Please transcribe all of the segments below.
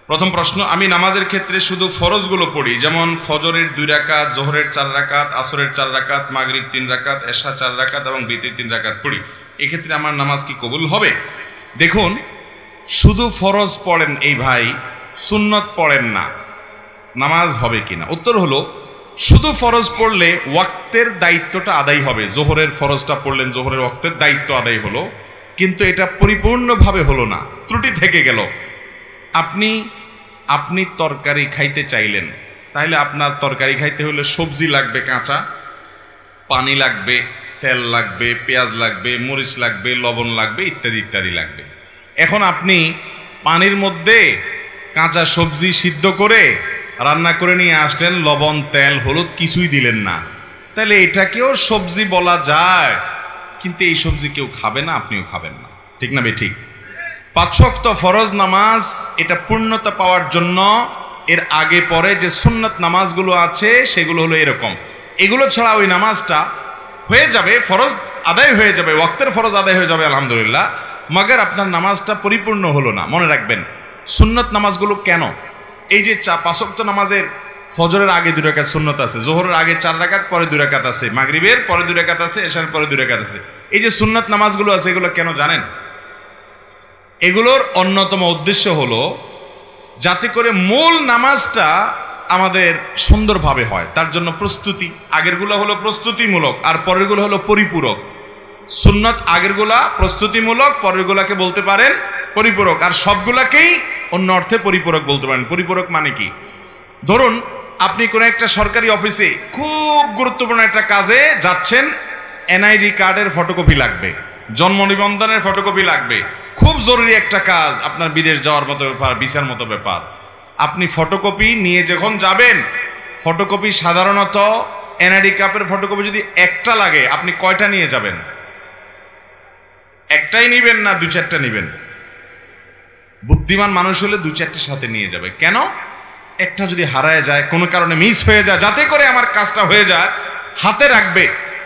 প্রথম প্রশ্ন, আমি নামাজের ক্ষেত্রে শুধু ফরজগুলো পড়ি, যেমন ফজরের 2 রাকাত, জোহরের 4 রাকাত, আসরের 4 রাকাত, মাগরিব 3 রাকাত, এশা 4 রাকাত এবং বিতির 3 রাকাত পড়ি, এক্ষেত্রে আমার নামাজ কি কবুল হবে? দেখুন, শুধু ফরজ পড়েন এই ভাই, সুন্নত পড়েন না, নামাজ হবে কিনা? উত্তর হলো, শুধু ফরজ পড়লে ওয়াক্তের দায়িত্বটা আদায় হবে। জোহরের ফরজটা পড়লেন, জোহরের ওয়াক্তের দায়িত্ব আদায় হলো, কিন্তু এটা পরিপূর্ণভাবে হলো না, ত্রুটি থেকে গেল। আপনি তরকারি খাইতে চাইলেন, তাহলে আপনার তরকারি খাইতে হলে সবজি লাগবে কাঁচা, পানি লাগবে, তেল লাগবে, পেঁয়াজ লাগবে, মরিচ লাগবে, লবণ লাগবে, ইত্যাদি ইত্যাদি লাগবে। এখন আপনি পানির মধ্যে কাঁচা সবজি সিদ্ধ করে রান্না করে নিয়ে আসলেন, লবণ, তেল, হলুদ কিছুই দিলেন না, তাহলে এটাকেও সবজি বলা যায়, কিন্তু এই সবজি কেউ খাবে না, আপনিও খাবেন না, ঠিক না? ঠিক। 5 ওয়াক্ত ফরজ নামাজ এটা পূর্ণতা পাওয়ার জন্য এর আগে পরে যে সুন্নত নামাজগুলো আছে সেগুলো হলো এরকম। এগুলো ছাড়া ওই নামাজটা হয়ে যাবে, ফরজ আদায় হয়ে যাবে, ওয়াক্তের ফরজ আদায় হয়ে যাবে আলহামদুলিল্লাহ, মাগার আপনার নামাজটা পরিপূর্ণ হলো না। মনে রাখবেন, সুন্নত নামাজগুলো কেন, এই যে 5 ওয়াক্ত নামাজের ফজরের আগে 2 রাকাত সুন্নত আছে, জোহরের আগে 4 রাকাত, পরে 2 রাকাত আছে, মাগরিবের পরে 2 রাকাত আছে, এশার পরে 2 রাকাত আছে, এই যে সুন্নত নামাজগুলো আছে এগুলো কেন জানেন? এগুলোর অন্যতম উদ্দেশ্য হলো যাতে করে মূল নামাজটা আমাদের সুন্দরভাবে হয়, তার জন্য প্রস্তুতি। আগেরগুলো হলো প্রস্তুতিমূলক আর পরেরগুলো হলো পরিপূরক। সুন্নত আগেরগুলা প্রস্তুতিমূলক, পরেরগুলাকে বলতে পারেন পরিপূরক, আর সবগুলাকেই অন্য অর্থে পরিপূরক বলতে পারেন। পরিপূরক মানে কি? ধরুন, আপনি কোনো একটা সরকারি অফিসে খুব গুরুত্বপূর্ণ একটা কাজে যাচ্ছেন, এনআইডি কার্ডের ফটোকপি লাগবে, জন্ম নিবন্ধনের ফটোকপি লাগবে, খুব জরুরি একটা কাজ, আপনার বিদেশ যাওয়ার মতো ব্যাপার, ভিসার মতো ব্যাপার। আপনি ফটোকপি নিয়ে যখন যাবেন, ফটোকপি সাধারণত এনআইডি কার্ডের ফটোকপি যদি একটা লাগে, আপনি কয়টা নিয়ে যাবেন? একটাই নিবেন না 2-4টা নিবেন? বুদ্ধিমান মানুষ হলে 2-4টা সাথে নিয়ে যাবে। কেন? একটা যদি হারায় যায়, কোনো কারণে মিস হয়ে যায়, যাতে করে আমার কাজটা হয়ে যায়, হাতে রাখবে,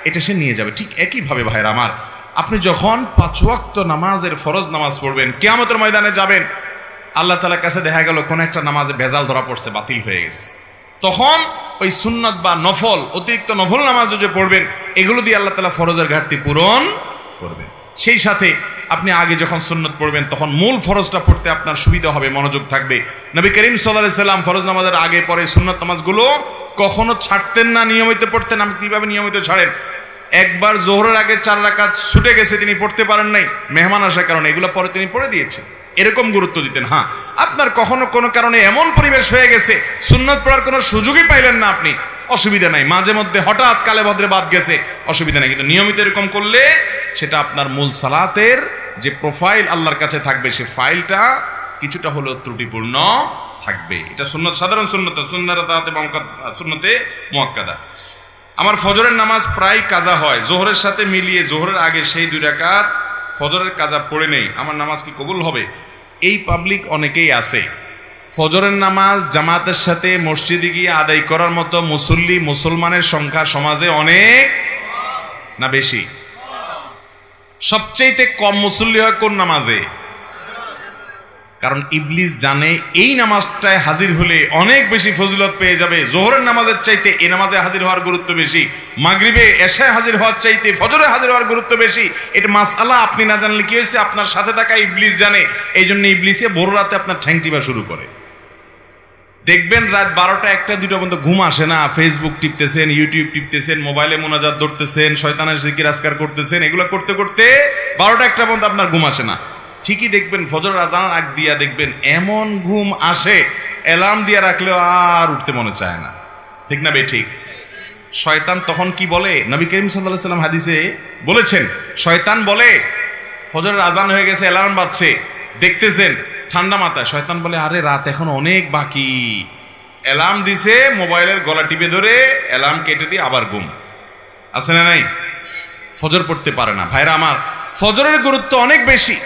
এটা সে নিয়ে যাবে। ঠিক একইভাবে ভাইরা আমার, আপনি যখন 5 ওয়াক্ত নামাজের ফরজ নামাজ পড়বেন, কিয়ামতের ময়দানে যাবেন, আল্লাহ তাআলার কাছে দেখা গেল কোন একটা নামাজে ভেজাল ধরা পড়ছে, বাতিল হয়ে গেছে, তখন ওই সুন্নত বা নফল, অতিরিক্ত নফল নামাজ যে পড়বেন, এগুলো দিয়ে আল্লাহ তাআলা ফরজের ঘাটতি পূরণ করবেন। সেই সাথে আপনি আগে যখন সুন্নত পড়বেন, তখন মূল ফরজটা পড়তে আপনার সুবিধা হবে, মনোযোগ থাকবে। নবী করিম সাল্লাল্লাহু আলাইহি সাল্লাম ফরজ নামাজের আগে পরে সুন্নত নামাজগুলো কখনো ছাড়তেন না, নিয়মিত পড়তেন। আপনি কিভাবে নিয়মিত ছাড়েন? একবার জোহরের আগে 4 রাকাত ছুটে গেছে, তিনি পড়তে পারেন নাই মেহমান আসার কারণে, এগুলো পরে তিনি পড়ে দিয়েছেন, এরকম গুরুত্ব দিতেন। হ্যাঁ, আপনার কখনো কোনো কারণে এমন পরিবেশ হয়ে গেছে, সুন্নত পড়ার কোনো সুযোগই পাইলেন না আপনি, অসুবিধা নাই, মাঝে মধ্যে হঠাৎ কালে ভদ্রে বাদ গেছে, অসুবিধা নাই, কিন্তু নিয়মিত এরকম করলে সেটা আপনার মূল সালাতের যে প্রোফাইল আল্লাহর কাছে থাকবে, সে ফাইলটা কিছুটা হলেও ত্রুটিপূর্ণ থাকবে। এটা সুন্নত, সাধারণ সুন্নত, সুন্নতে মুআক্কাদা। আমার ফজরের নামাজ প্রায় কাজা হয়, জোহরের সাথে মিলিয়ে জোহরের আগে সেই 2 রাকাত ফজরের কাজা পড়ে নেই, আমার নামাজ কি কবুল হবে? এই পাবলিক অনেকেই আছে, ফজরের নামাজ জামাতের সাথে মসজিদে গিয়ে আদায় করার মতো মুসল্লি, মুসলমানের সংখ্যা সমাজে অনেক না বেশি? সবচেয়ে কম মুসল্লি হয় কোন নামাজে? কারণ ইবলিস জানে এই নামাজটায় হাজির হলে অনেক বেশি ফজিলত পেয়ে যাবে, জোহরের নামাজের চাইতে এই নামাজে হাজির হওয়ার গুরুত্ব বেশি, মাগরিবে এশায় হাজির হওয়ার চাইতে ফজরে হাজির হওয়ার গুরুত্ব বেশি। এটা মাসআলা আপনি না জানলে কি হয়েছে, আপনার সাথে থাকা ইবলিস জানে, এই জন্য ইবলিসে ভোর রাতে আপনার ঠ্যাং টিপা শুরু করে। দেখবেন রাত 12টা 1টা 2টা পর্যন্ত ঘুম আসে না, ফেসবুক টিপতেছেন, ইউটিউব টিপতেছেন, মোবাইলে মোনাজাত ধরতেছেন, শয়তানের জিকির আজকার করতেছেন, এগুলো করতে করতে 12টা 1টা পর্যন্ত আপনার ঘুম আসে না। ঠিকই দেখবেন ফজরের আজান আগ দিয়া দেখবেন এমন ঘুম আসে, অ্যালার্ম দিয়ে রাখলেও আর উঠতে মনে চায় না, ঠিক না ঠিক? শয়তান তখন কি বলে? নবী করিম সাল্লাল্লাহু আলাইহি সাল্লাম হাদিসে বলেছেন, শয়তান বলে ফজরের আজান হয়ে গেছে, অ্যালার্ম বাজছে, দেখতেছেন ঠান্ডা মাথায়, শয়তান বলে আরে রাত এখন অনেক বাকি, অ্যালার্ম দিছে, মোবাইলের গলা টিপে ধরে অ্যালার্ম কেটে দিয়ে আবার ঘুম। আছে না নাই? ফজর পড়তে পারে না। ভাইরা আমার, ফজরের গুরুত্ব অনেক বেশি।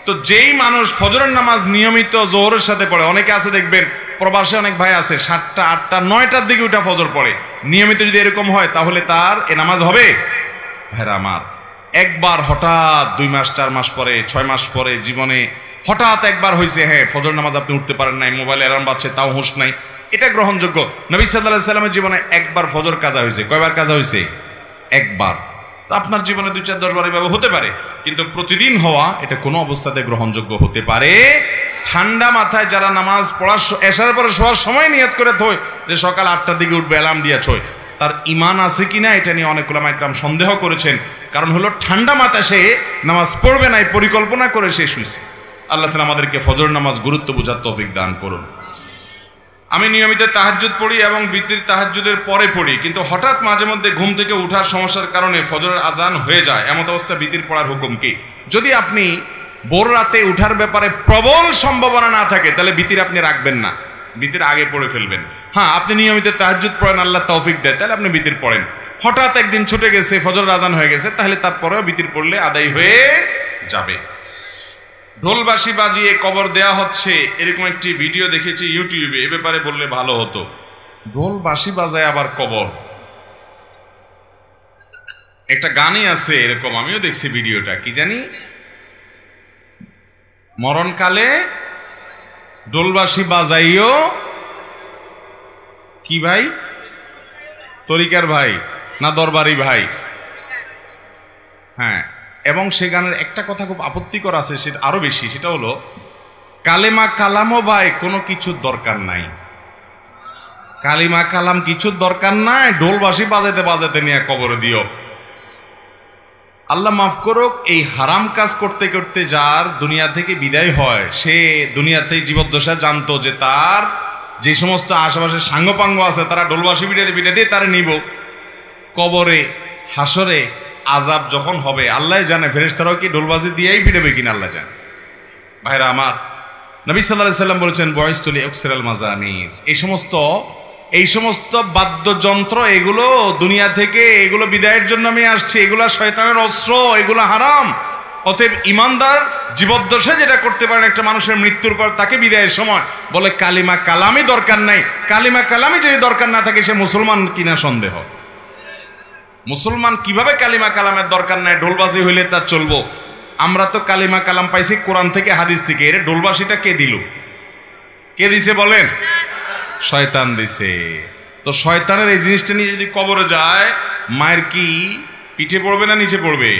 তো যেই মানুষ ফজরের নামাজ নিয়মিত জোহরের সাথে পড়ে, অনেকে আছে দেখবেন প্রবাসে অনেক ভাই আছে 7টা 8টা 9টার দিকে উঠা ফজর পড়ে, নিয়মিত যদি এরকম হয় তাহলে তার এ নামাজ হবে? ভাইরা আমার, একবার হঠাৎ 2 মাস 4 মাস পরে 6 মাস পরে জীবনে হঠাৎ একবার হয়েছে, হ্যাঁ ফজর নামাজ আপনি উঠতে পারেন নাই, মোবাইলে অ্যালার্ম বাজছে তাও হুঁশ নাই, এটা গ্রহণযোগ্য। নবী সাল্লাল্লাহু আলাইহি সাল্লামের জীবনে একবার ফজর কাজা হয়েছে। কয়বার কাজা হয়েছে? একবার। তো আপনার জীবনে 2, 4, 10 বার এভাবে হতে পারে, কিন্তু প্রতিদিন হওয়া এটা কোনো অবস্থাতে গ্রহণযোগ্য হতে পারে। ঠান্ডা মাথায় যারা নামাজ পড়ার এশার পরে শোয়ার সময় নিয়ত করে থয় যে সকাল 8টার দিকে উঠবে, অ্যালার্ম দিয়ে ছয়, তার ইমান আছে কিনা এটা নিয়ে অনেক উলামা ইকরাম সন্দেহ করেছেন। কারণ হলো ঠান্ডা মাথায় সে নামাজ পড়বে না, পরিকল্পনা করে সে শুয়েছে। আল্লাহ তাআলা আমাদেরকে ফজর নামাজ গুরুত্ব বোঝার তৌফিক দান করুন। আমি নিয়মিত তাহাজ্জুদ পড়ি এবং বিতির তাহাজ্জুদের পরে পড়ি, কিন্তু হঠাৎ মাঝে মধ্যে ঘুম থেকে ওঠার সমস্যার কারণে ফজরের আজান হয়ে যায়। এমন অবস্থা বিতির পড়ার হুকুম কি? যদি আপনি ভোর রাতে উঠার ব্যাপারে প্রবল সম্ভাবনা না থাকে তাহলে বিতির আপনি রাখবেন না, বিতির আগে পড়ে ফেলবেন। হ্যাঁ, আপনি নিয়মিত তাহাজ্জুদ পড়েন, আল্লাহ তৌফিক দেয়, তাহলে আপনি বিতির পড়েন। হঠাৎ একদিন ছুটে গেছে, ফজরের আজান হয়ে গেছে, তাহলে তারপরেও বিতির পড়লে আদায় হয়ে যাবে। ঢোলবাঁশি বাজিয়ে কবর দেয়া হচ্ছে, এরকম একটি ভিডিও দেখেছি ইউটিউবে, এ ব্যাপারে বললে ভালো হতো। ঢোলবাঁশি বাজায় আবার কবর, একটা গানই আছে এরকম, আমিও দেখছি ভিডিওটা, কি জানি মরণকালে ঢোলবাঁশি বাজাইও কি ভাই, তরিকার ভাই না দরবারি ভাই? হ্যাঁ, এবং সে গানের একটা কথা খুব আপত্তিকর আছে, সেটা আরো বেশি, সেটা হলো কালেমা কালামও ভাই কোনো কিছুর দরকার নাই, কালিমা কালাম কিছুর দরকার নাই, ঢোলবাঁশি বাজাতে বাজাতে নিয়ে কবরে দিও। আল্লাহ মাফ করুক, এই হারাম কাজ করতে করতে যার দুনিয়া থেকে বিদায় হয়, সে দুনিয়াতে জীবদ্দশা জানতো যে তার যে সমস্ত আশেপাশে সাঙ্গপাঙ্গ আছে তারা ঢোলবাঁশি পিঠে দিয়ে তারা নিব কবরে, হাসরে আজাব যখন হবে আল্লাহ জানে, ফেরেশতারাও কি ঢোলবাজি দিয়েই ফিরবে কিনা আল্লাহ জানে। ভাইরা আমার, নবী সাল্লাল্লাহু আলাইহি সাল্লাম বলেছেন বয়স্তুলি অক্সিরাল মাজানির, এই সমস্ত বাদ্যযন্ত্র এগুলো দুনিয়া থেকে এগুলো বিদায়ের জন্য আমি আসছি, এগুলো শয়তানের অস্ত্র, এগুলো হারাম। অতএব ইমানদার জীবদ্দশায় যেটা করতে পারেন একটা মানুষের মৃত্যুর পর তাকে বিদায়ের সময় বলে কালিমা কালামই দরকার নাই। কালিমা কালামই যদি দরকার না থাকে সে মুসলমান কিনা সন্দেহ। মুসলমান কিভাবে কালিমা কালামের দরকার নাই, ঢোলবাজি হইলে তার চলবো? আমরা তো কালিমা কালাম পাইছি কোরআন থেকে, হাদিস থেকে। এর ঢোলবাজিটা কে দিল? কে দিছে বলেন? শয়তান দিছে। তো শয়তানের এই জিনিসটা নিয়ে যদি কবরে যায়, মায়ের কি পিঠে পড়বে না নিচে পড়বে?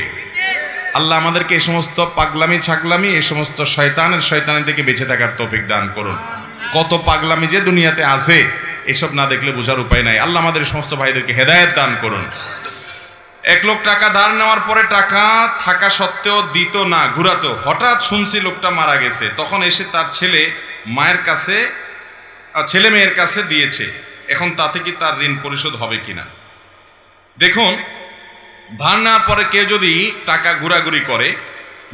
আল্লাহ আমাদেরকে এই সমস্ত পাগলামি ছাগলামি, এই সমস্ত শয়তানের থেকে বেঁচে থাকার তৌফিক দান করুন। কত পাগলামি যে দুনিয়াতে আছে, এসব না দেখলে বোঝার উপায় নাই। আল্লাহ আমাদের সমস্ত ভাইদেরকে হেদায়েত দান করুন। এক লোক টাকা ধার নেওয়ার পরে টাকা থাকা সত্ত্বেও দিত না, ঘুরাতো। হঠাৎ শুনছি লোকটা মারা গেছে, তখন এসে তার ছেলে মেয়ের কাছে দিয়েছে। এখন তাতে কি তার ঋণ পরিশোধ হবে কিনা? দেখুন, ধার নেওয়ার পরে কেউ যদি টাকা ঘোরাঘুরি করে,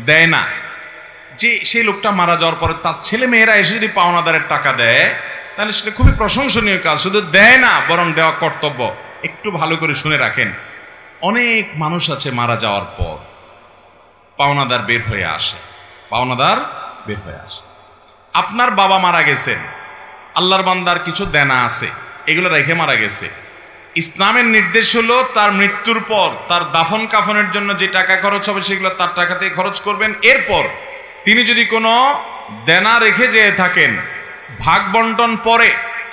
দেয় না, যে সেই লোকটা মারা যাওয়ার পরে তার ছেলে মেয়েরা এসে যদি পাওনাদারের টাকা দেয়, তাহলে সেটা খুবই প্রশংসনীয় কাজ। শুধু দেয় না, বরং দেওয়া কর্তব্য। একটু ভালো করে শুনে রাখেন, অনেক মানুষ আছে মারা যাওয়ার পর পাওনাদার বের হয়ে আসে। আপনার বাবা মারা গেছেন, আল্লাহর বান্দার কিছু দেনা আছে, এগুলো রেখে মারা গেছে। ইসলামের নির্দেশ হলো তার মৃত্যুর পর তার দাফন কাফনের জন্য যে টাকা খরচ হবে সেগুলো তার টাকাতেই খরচ করবেন। এরপর তিনি যদি কোনো দেনা রেখে যেয়ে থাকেন, ভাগ বন্টন পরে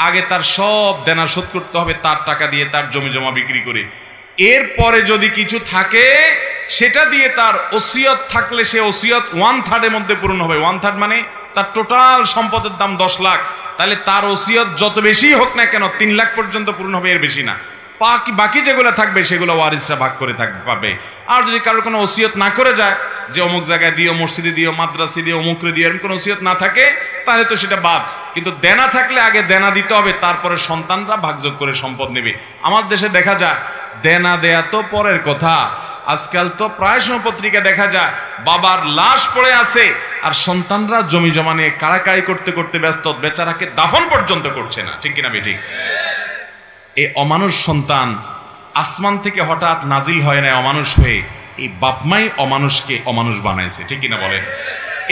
আগে তার সব দেনা শোধ করতে হবে তার টাকা দিয়ে, তার জমি জমা বিক্রি করে। এরপরে যদি কিছু থাকে সেটা দিয়ে তার ওসিয়ত থাকলে সে ওসিয়ত 1/3 মধ্যে পূরণ হবে। 1/3 মানে তার টোটাল সম্পদের দাম 10 লাখ, তাহলে তার ওসিয়ত যত বেশি হোক না কেন 3 লাখ পর্যন্ত পূরণ হবে, এর বেশি না। বাকি যেগুলো থাকবে সেগুলো ওয়ারিসরা ভাগ করে পাবে। আর যদি কারোর কোনো ওসিয়ত না করে যায় যে অমুক জায়গায় দিও, মসজিদে দিও, মাদ্রাসে দিও, অমুকরে দিও, এরকম কোনো ওসিয়ত না থাকে, তাহলে তো সেটা বাদ। কিন্তু দেনা থাকলে আগে দেনা দিতে হবে, তারপরে সন্তানরা ভাগযোগ করে সম্পদ নেবে। আমার দেশে দেখা যায় দেনা দেয়া তো পরের কথা, আজকাল তো প্রায় সময় পত্রিকা দেখা যায় বাবার লাশ পড়ে আছে আর সন্তানরা জমি জমা নিয়ে কাড়াকাড়ি করতে করতে ব্যস্ত, বেচারাকে দাফন পর্যন্ত করছে না। ঠিক কিনা বেঠিক? এই অমানুষ সন্তান আসমান থেকে হঠাৎ নাজিল হয় না অমানুষ হয়ে, এই বাপমাই অমানুষকে অমানুষ বানাইছে। ঠিক কিনা বলেন?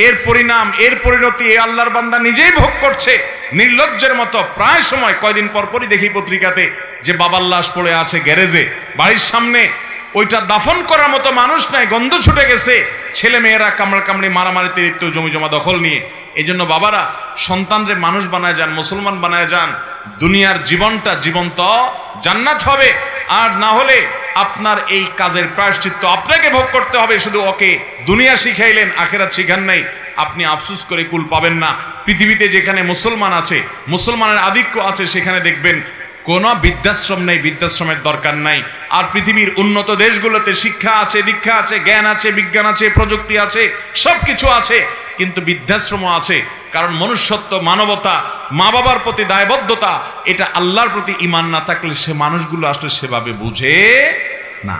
এর পরিণাম, এর পরিণতি এই আল্লাহর বান্দা নিজেই ভোগ করছে নির্লজ্জের মতো। প্রায় সময় কয়দিন পরপরই দেখি পত্রিকাতে যে বাবার লাশ পড়ে আছে গ্যারেজে, বাড়ির সামনে ওইটা দাফন করার মতো মানুষ নাই, গন্ধ ছুটে গেছে, ছেলে মেয়েরা কামড়াকামড়ি মারামারিতে লিপ্ত, জমি জমা দখল নিয়ে। এই জন্য বাবারা সন্তানরে মানুষ বানায় যান, মুসলমান বানায় যান, দুনিয়ার জীবনটা জীবন্ত জান্নাত হবে। আর না হলে আপনার এই কাজের প্রায়শ্চিত্ত আপনাকে ভোগ করতে হবে। শুধু ওকে দুনিয়া শিখাইলেন, আখেরাত শিখান নাই, আপনি আফসোস করে কুল পাবেন না। পৃথিবীতে যেখানে মুসলমান আছে, মুসলমানের আধিক্য আছে, সেখানে দেখবেন কোনো বৃদ্ধাশ্রম নেই, বৃদ্ধাশ্রমের দরকার নাই। আর পৃথিবীর উন্নত দেশগুলোতে শিক্ষা আছে, দীক্ষা আছে, জ্ঞান আছে, বিজ্ঞান আছে, প্রযুক্তি আছে, সবকিছু আছে, কিন্তু বৃদ্ধাশ্রমও আছে। কারণ মনুষ্যত্ব, মানবতা, মা বাবার প্রতি দায়বদ্ধতা, এটা আল্লাহর প্রতি ঈমান না থাকলে সে মানুষগুলো আসলে সেভাবে বুঝে না।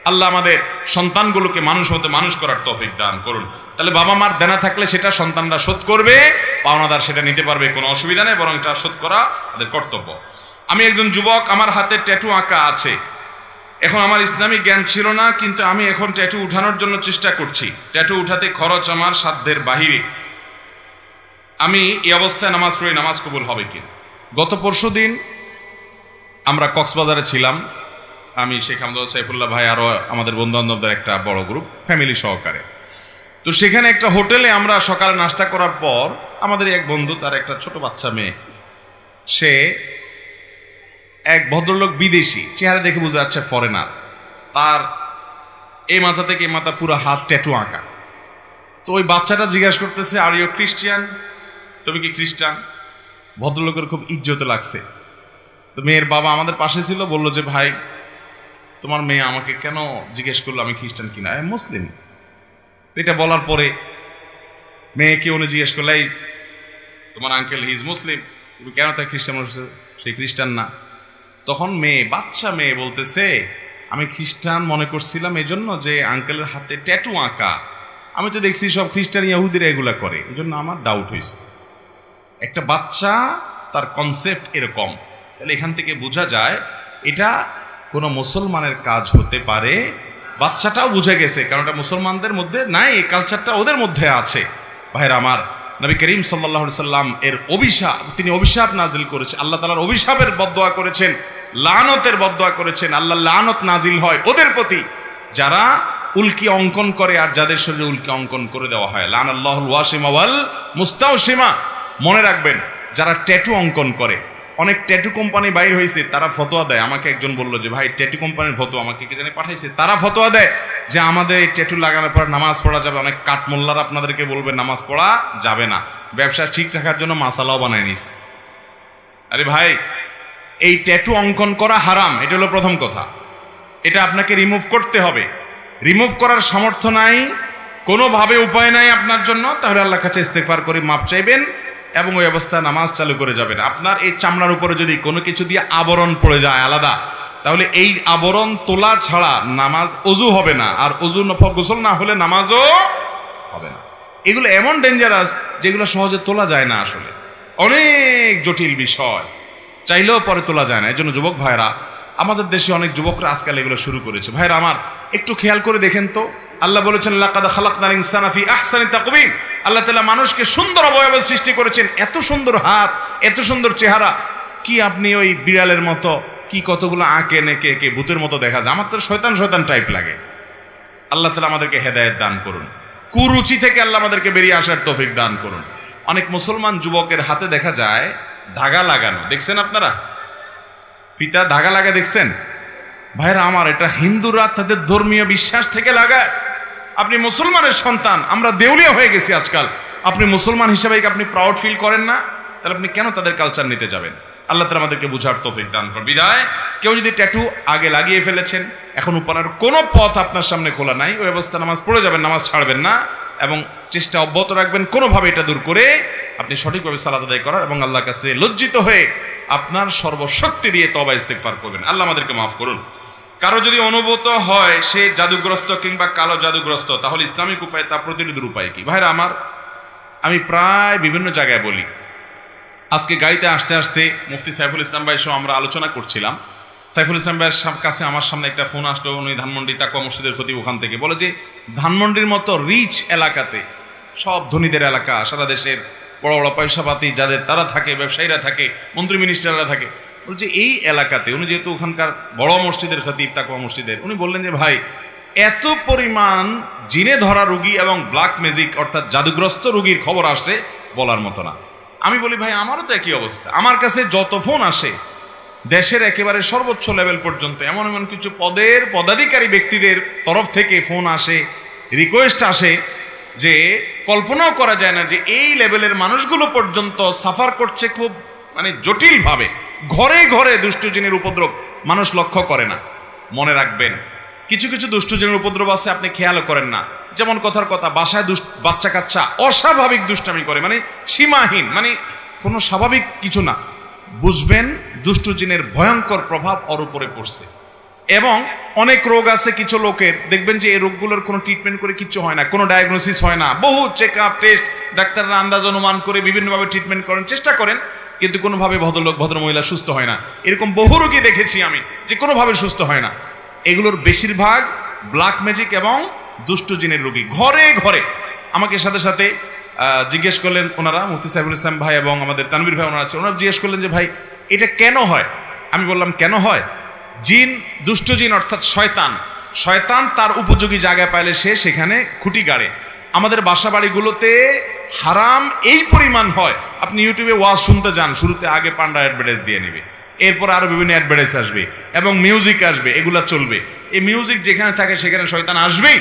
আল্লাহ আমাদের সন্তানগুলোকে মানুষ হতে মানুষ করার তৌফিক দান করুন। তাহলে বাবা মার দেনা থাকলে সেটা সন্তানরা শোধ করবে, পাওনাদার সেটা নিতে পারবে, কোনো অসুবিধা নেই, বরং এটা শোধ করা তাদের কর্তব্য। আমি একজন যুবক, আমার হাতে ট্যাটু আঁকা আছে। এখন আমার ইসলামিক জ্ঞান ছিল না, কিন্তু আমি এখন ট্যাটু উঠানোর জন্য চেষ্টা করছি। ট্যাটু উঠাতে খরচ আমার সাধ্যের বাহিরে। আমি এই অবস্থায় নামাজ পড়ি, নামাজ কবুল হবে কি? গত পরশুদিন আমরা কক্সবাজারে ছিলাম, আমি শেখ আহমদ সাইফুল্লাহ ভাই, আরও আমাদের বন্ধু বান্ধবদের একটা বড় গ্রুপ, ফ্যামিলি সহকারে। তো সেখানে একটা হোটেলে আমরা সকালে নাস্তা করার পর আমাদের এক বন্ধু, তার একটা ছোট বাচ্চা মেয়ে, সে এক ভদ্রলোক, বিদেশি, চেহারা দেখে বোঝা যাচ্ছে ফরেনার, তার এই মাথা থেকে এই মাথা পুরো হাত ট্যাটু আঁকা। তো ওই বাচ্চাটা জিজ্ঞাসা করতেছে, আর ইউ খ্রিস্টান? তুমি কি খ্রিস্টান? ভদ্রলোকের খুব ইজ্জতে লাগছে। তো মেয়ের বাবা আমাদের পাশে ছিল, বলল যে ভাই তোমার মেয়ে আমাকে কেন জিজ্ঞেস করলো আমি খ্রিস্টান কিনা, আমি মুসলিম। তো এটা বলার পরে মেয়েকে উনি জিজ্ঞেস করলে, এই তোমার আঙ্কেল হি ইজ মুসলিম, তুমি কেন তাই খ্রিস্টান বলছো? সেই খ্রিস্টান না। তখন মেয়ে, বাচ্চা মেয়ে বলতেছে, আমি খ্রিস্টান মনে করছিলাম এই জন্য যে আঙ্কেলের হাতে ট্যাটু আঁকা, আমি তো দেখছি সব খ্রিস্টান ইহুদিরা এগুলা করে, এই জন্য আমার ডাউট হয়েছে। একটা বাচ্চা, তার কনসেপ্ট এরকম। তাহলে এখান থেকে বোঝা যায় এটা কোনো মুসলমানের কাজ হতে পারে। বাচ্চাটাও বুঝে গেছে, কারণ এটা মুসলমানদের মধ্যে নাই, এই কালচারটা ওদের মধ্যে আছে। ভাইরা আমার, নবী করিম সাল্লাল্লাহু আলাইহি সাল্লাম এর অভিশাপ, তিনি অভিশাপ নাজিল করেছেন, আল্লাহ তাআলার অভিশাপের বদদোয়া করেছেন, লানতের বদদোয়া করেছেন। আল্লাহ লানত নাজিল হয় ওদের প্রতি যারা উল্কি অঙ্কন করে আর যাদের শরীরে উল্কি অঙ্কন করে দেওয়া হয়। লানাল্লাহুল ওয়াসিমা ওয়াল মুস্তাওসিমা। মনে রাখবেন, যারা ট্যাটু অঙ্কন করে, অনেক ট্যাটু কোম্পানি বাইর হয়েছে, তারা ফতোয়া দেয়। আমাকে একজন বললো যে ভাই ট্যাটু কোম্পানির ফতোয়া আমাকে কে জানি পাঠাইছে, তারা ফতোয়া দেয় যে আমাদের এই ট্যাটু লাগানোর পর নামাজ পড়া যাবে। অনেক কাঠমোল্লার আপনাদেরকে বলবে নামাজ পড়া যাবে না, ব্যবসা ঠিক রাখার জন্য মাসালাও বানায় নিস। আরে ভাই, এই ট্যাটু অঙ্কন করা হারাম, এটা হলো প্রথম কথা। এটা আপনাকে রিমুভ করতে হবে। রিমুভ করার সামর্থ্য নাই, কোনোভাবে উপায় নাই আপনার জন্য, তাহলে আল্লাহর কাছে ইস্তেগফার করে মাপ চাইবেন এবং ওই অবস্থায় নামাজ চালু করে যাবেন। আপনার এই চামড়ার উপরে যদি কোনো কিছু দিয়ে আবরণ পড়ে যায় আলাদা, তাহলে এই আবরণ তোলা ছাড়া নামাজ অজু হবে না, আর অজু গোসল না হলে নামাজও হবে না। এগুলো এমন ডেঞ্জারাস যেগুলো সহজে তোলা যায় না, আসলে অনেক জটিল বিষয়, চাইলেও পরে তোলা যায় না। এই জন্য যুবক ভাইরা, আমাদের দেশে অনেক যুবকরা আজকাল এগুলো শুরু করেছে। ভাইরা আমার, একটু খেয়াল করে দেখেন তো, আল্লাহ বলেছেন লাকাদ খালাকনাল ইনসানা ফি আহসানি তাকওয়িম। আল্লাহ তাআলা মানুষকে সুন্দর অবয়ব সৃষ্টি করেছেন, এত সুন্দর হাত, এত সুন্দর চেহারা। কি আপনি ওই বিড়ালের মতো কি কতগুলো আঁকে নেকে একে ভূতের মতো দেখা যায়? আমার তো শয়তান শয়তান টাইপ লাগে। আল্লাহ তাআলা আমাদেরকে হেদায়েত দান করুন, কুরুচি থেকে আল্লাহ আমাদেরকে বেরিয়ে আসার তৌফিক দান করুন। অনেক মুসলমান যুবকের হাতে দেখা যায় ধাগা লাগানো, দেখছেন আপনারা? ফিতা ধাগা লাগা দেখছেন? ভাইরা আমার, এটা হিন্দুরা তাদের ধর্মীয় বিশ্বাস থেকে লাগায়। আপনি মুসলমানের সন্তান, আমরা দেউলিয়া হয়ে গেছি আজকাল। আপনি মুসলমান হিসাবে আপনি প্রাউড ফিল করেন না, তাহলে আপনি কেন তাদের কালচার নিতে যাবেন? আল্লাহ তাআলা আমাদেরকে বুঝার তৌফিক দান করুন। বিদায়, কেউ যদি ট্যাটু আগে লাগিয়ে ফেলেছেন, এখন উপানের কোনো পথ আপনার সামনে খোলা নাই, ওই অবস্থা নামাজ পড়ে যাবেন, নামাজ ছাড়বেন না, এবং চেষ্টা অব্যাহত রাখবেন কোনোভাবে এটা দূর করে আপনি সঠিকভাবে সালাত আদায় করার, এবং আল্লাহর কাছে লজ্জিত হয়ে আপনার সর্বশক্তি দিয়ে তওবা ইস্তেগফার করবেন। আল্লাহ আমাদেরকে মাফ করুন। কারো যদি অনুভূত হয় সে জাদুগ্রস্ত কিংবা কালো জাদুগ্রস্ত, তাহলে ইসলামিক উপায় তা প্রতিরোধের উপায় কি? ভাইরা আমার, আমি প্রায় বিভিন্ন জায়গায় বলি, আজকে গাড়িতে আসতে আসতে মুফতি সাইফুল ইসলাম ভাইয়ের সঙ্গে আমরা আলোচনা করছিলাম। সাইফুল ইসলাম ভাইয়ের কাছে আমার সামনে একটা ফোন আসলো, উনি ধানমন্ডি তাকওয়া মসজিদের খতিব, ওখান থেকে বলে যে ধানমন্ডির মতো রিচ এলাকাতে, সব ধনীদের এলাকা, সারা দেশের বড় বড় পয়সাপাতি যাদের তারা থাকে, ব্যবসায়ীরা থাকে, মন্ত্রী মিনিস্টাররা থাকে। বলছে এই এলাকাতে, উনি যেহেতু ওখানকার বড় মসজিদের খতিব, তাকওয়া মসজিদের, উনি বললেন যে ভাই এত পরিমাণ জিনে ধরা রুগী এবং ব্ল্যাক ম্যাজিক অর্থাৎ জাদুগ্রস্ত রুগীর খবর আসছে বলার মতো না। আমি বলি ভাই আমারও তো একই অবস্থা, আমার কাছে যত ফোন আসে দেশের একেবারে সর্বোচ্চ লেভেল পর্যন্ত এমন এমন কিছু পদাধিকারী ব্যক্তিদের তরফ থেকে ফোন আসে, রিকোয়েস্ট আসে যে কল্পনাও করা যায় না যে এই লেভেলের মানুষগুলো পর্যন্ত সাফার করছে খুব মানে জটিলভাবে। ঘরে ঘরে দুষ্টু জিনের উপদ্রব মানুষ লক্ষ্য করে না। মনে রাখবেন কিছু কিছু দুষ্টু জিনের উপদ্রব আছে আপনি খেয়ালও করেন না। যেমন কথার কথা, বাসায় বাচ্চা কাচ্চা অস্বাভাবিক দুষ্টামি করে, মানে সীমাহীন, মানে কোনো স্বাভাবিক কিছু না। বুঝবেন দুষ্টু জিনের ভয়ঙ্কর প্রভাব ওর উপরে পড়ছে। এবং অনেক রোগ আছে কিছু লোকের, দেখবেন যে এই রোগগুলোর কোনো ট্রিটমেন্ট করে কিচ্ছু হয় না, কোনো ডায়াগনোসিস হয় না, বহু চেক আপ টেস্ট, ডাক্তাররা আন্দাজ অনুমান করে বিভিন্নভাবে ট্রিটমেন্ট করেন, চেষ্টা করেন, কিন্তু কোনোভাবে ভদ্রলোক ভদ্রমহিলা সুস্থ হয় না। এরকম বহু রোগী দেখেছি আমি যে কোনোভাবে সুস্থ হয় না। এগুলোর বেশিরভাগ ব্ল্যাক ম্যাজিক এবং দুষ্টু জিনের রোগী। ঘরে ঘরে আমাকে সাথে সাথে জিজ্ঞেস করলেন ওনারা, মুফতি সাইফুল ইসলাম ভাই এবং আমাদের তানভীর ভাই ওনারা আছে, ওনারা জিজ্ঞেস করলেন যে ভাই এটা কেন হয়। আমি বললাম কেন হয়, জিন, দুষ্ট জিন অর্থাৎ শয়তান তার উপযোগী জায়গা পাইলে সে সেখানে খুঁটি গাড়ে। আমাদের বাসা বাড়িগুলোতে হারাম এই পরিমাণ হয়, আপনি ইউটিউবে ওয়াজ শুনতে যান, শুরুতে আগে পান্ডা অ্যাডভার্টাইজ দিয়ে নেবে, এরপর আরো বিভিন্ন অ্যাডভার্টাইজ আসবে এবং মিউজিক আসবে, এগুলা চলবে। এই মিউজিক যেখানে থাকে সেখানে শয়তান আসবেই।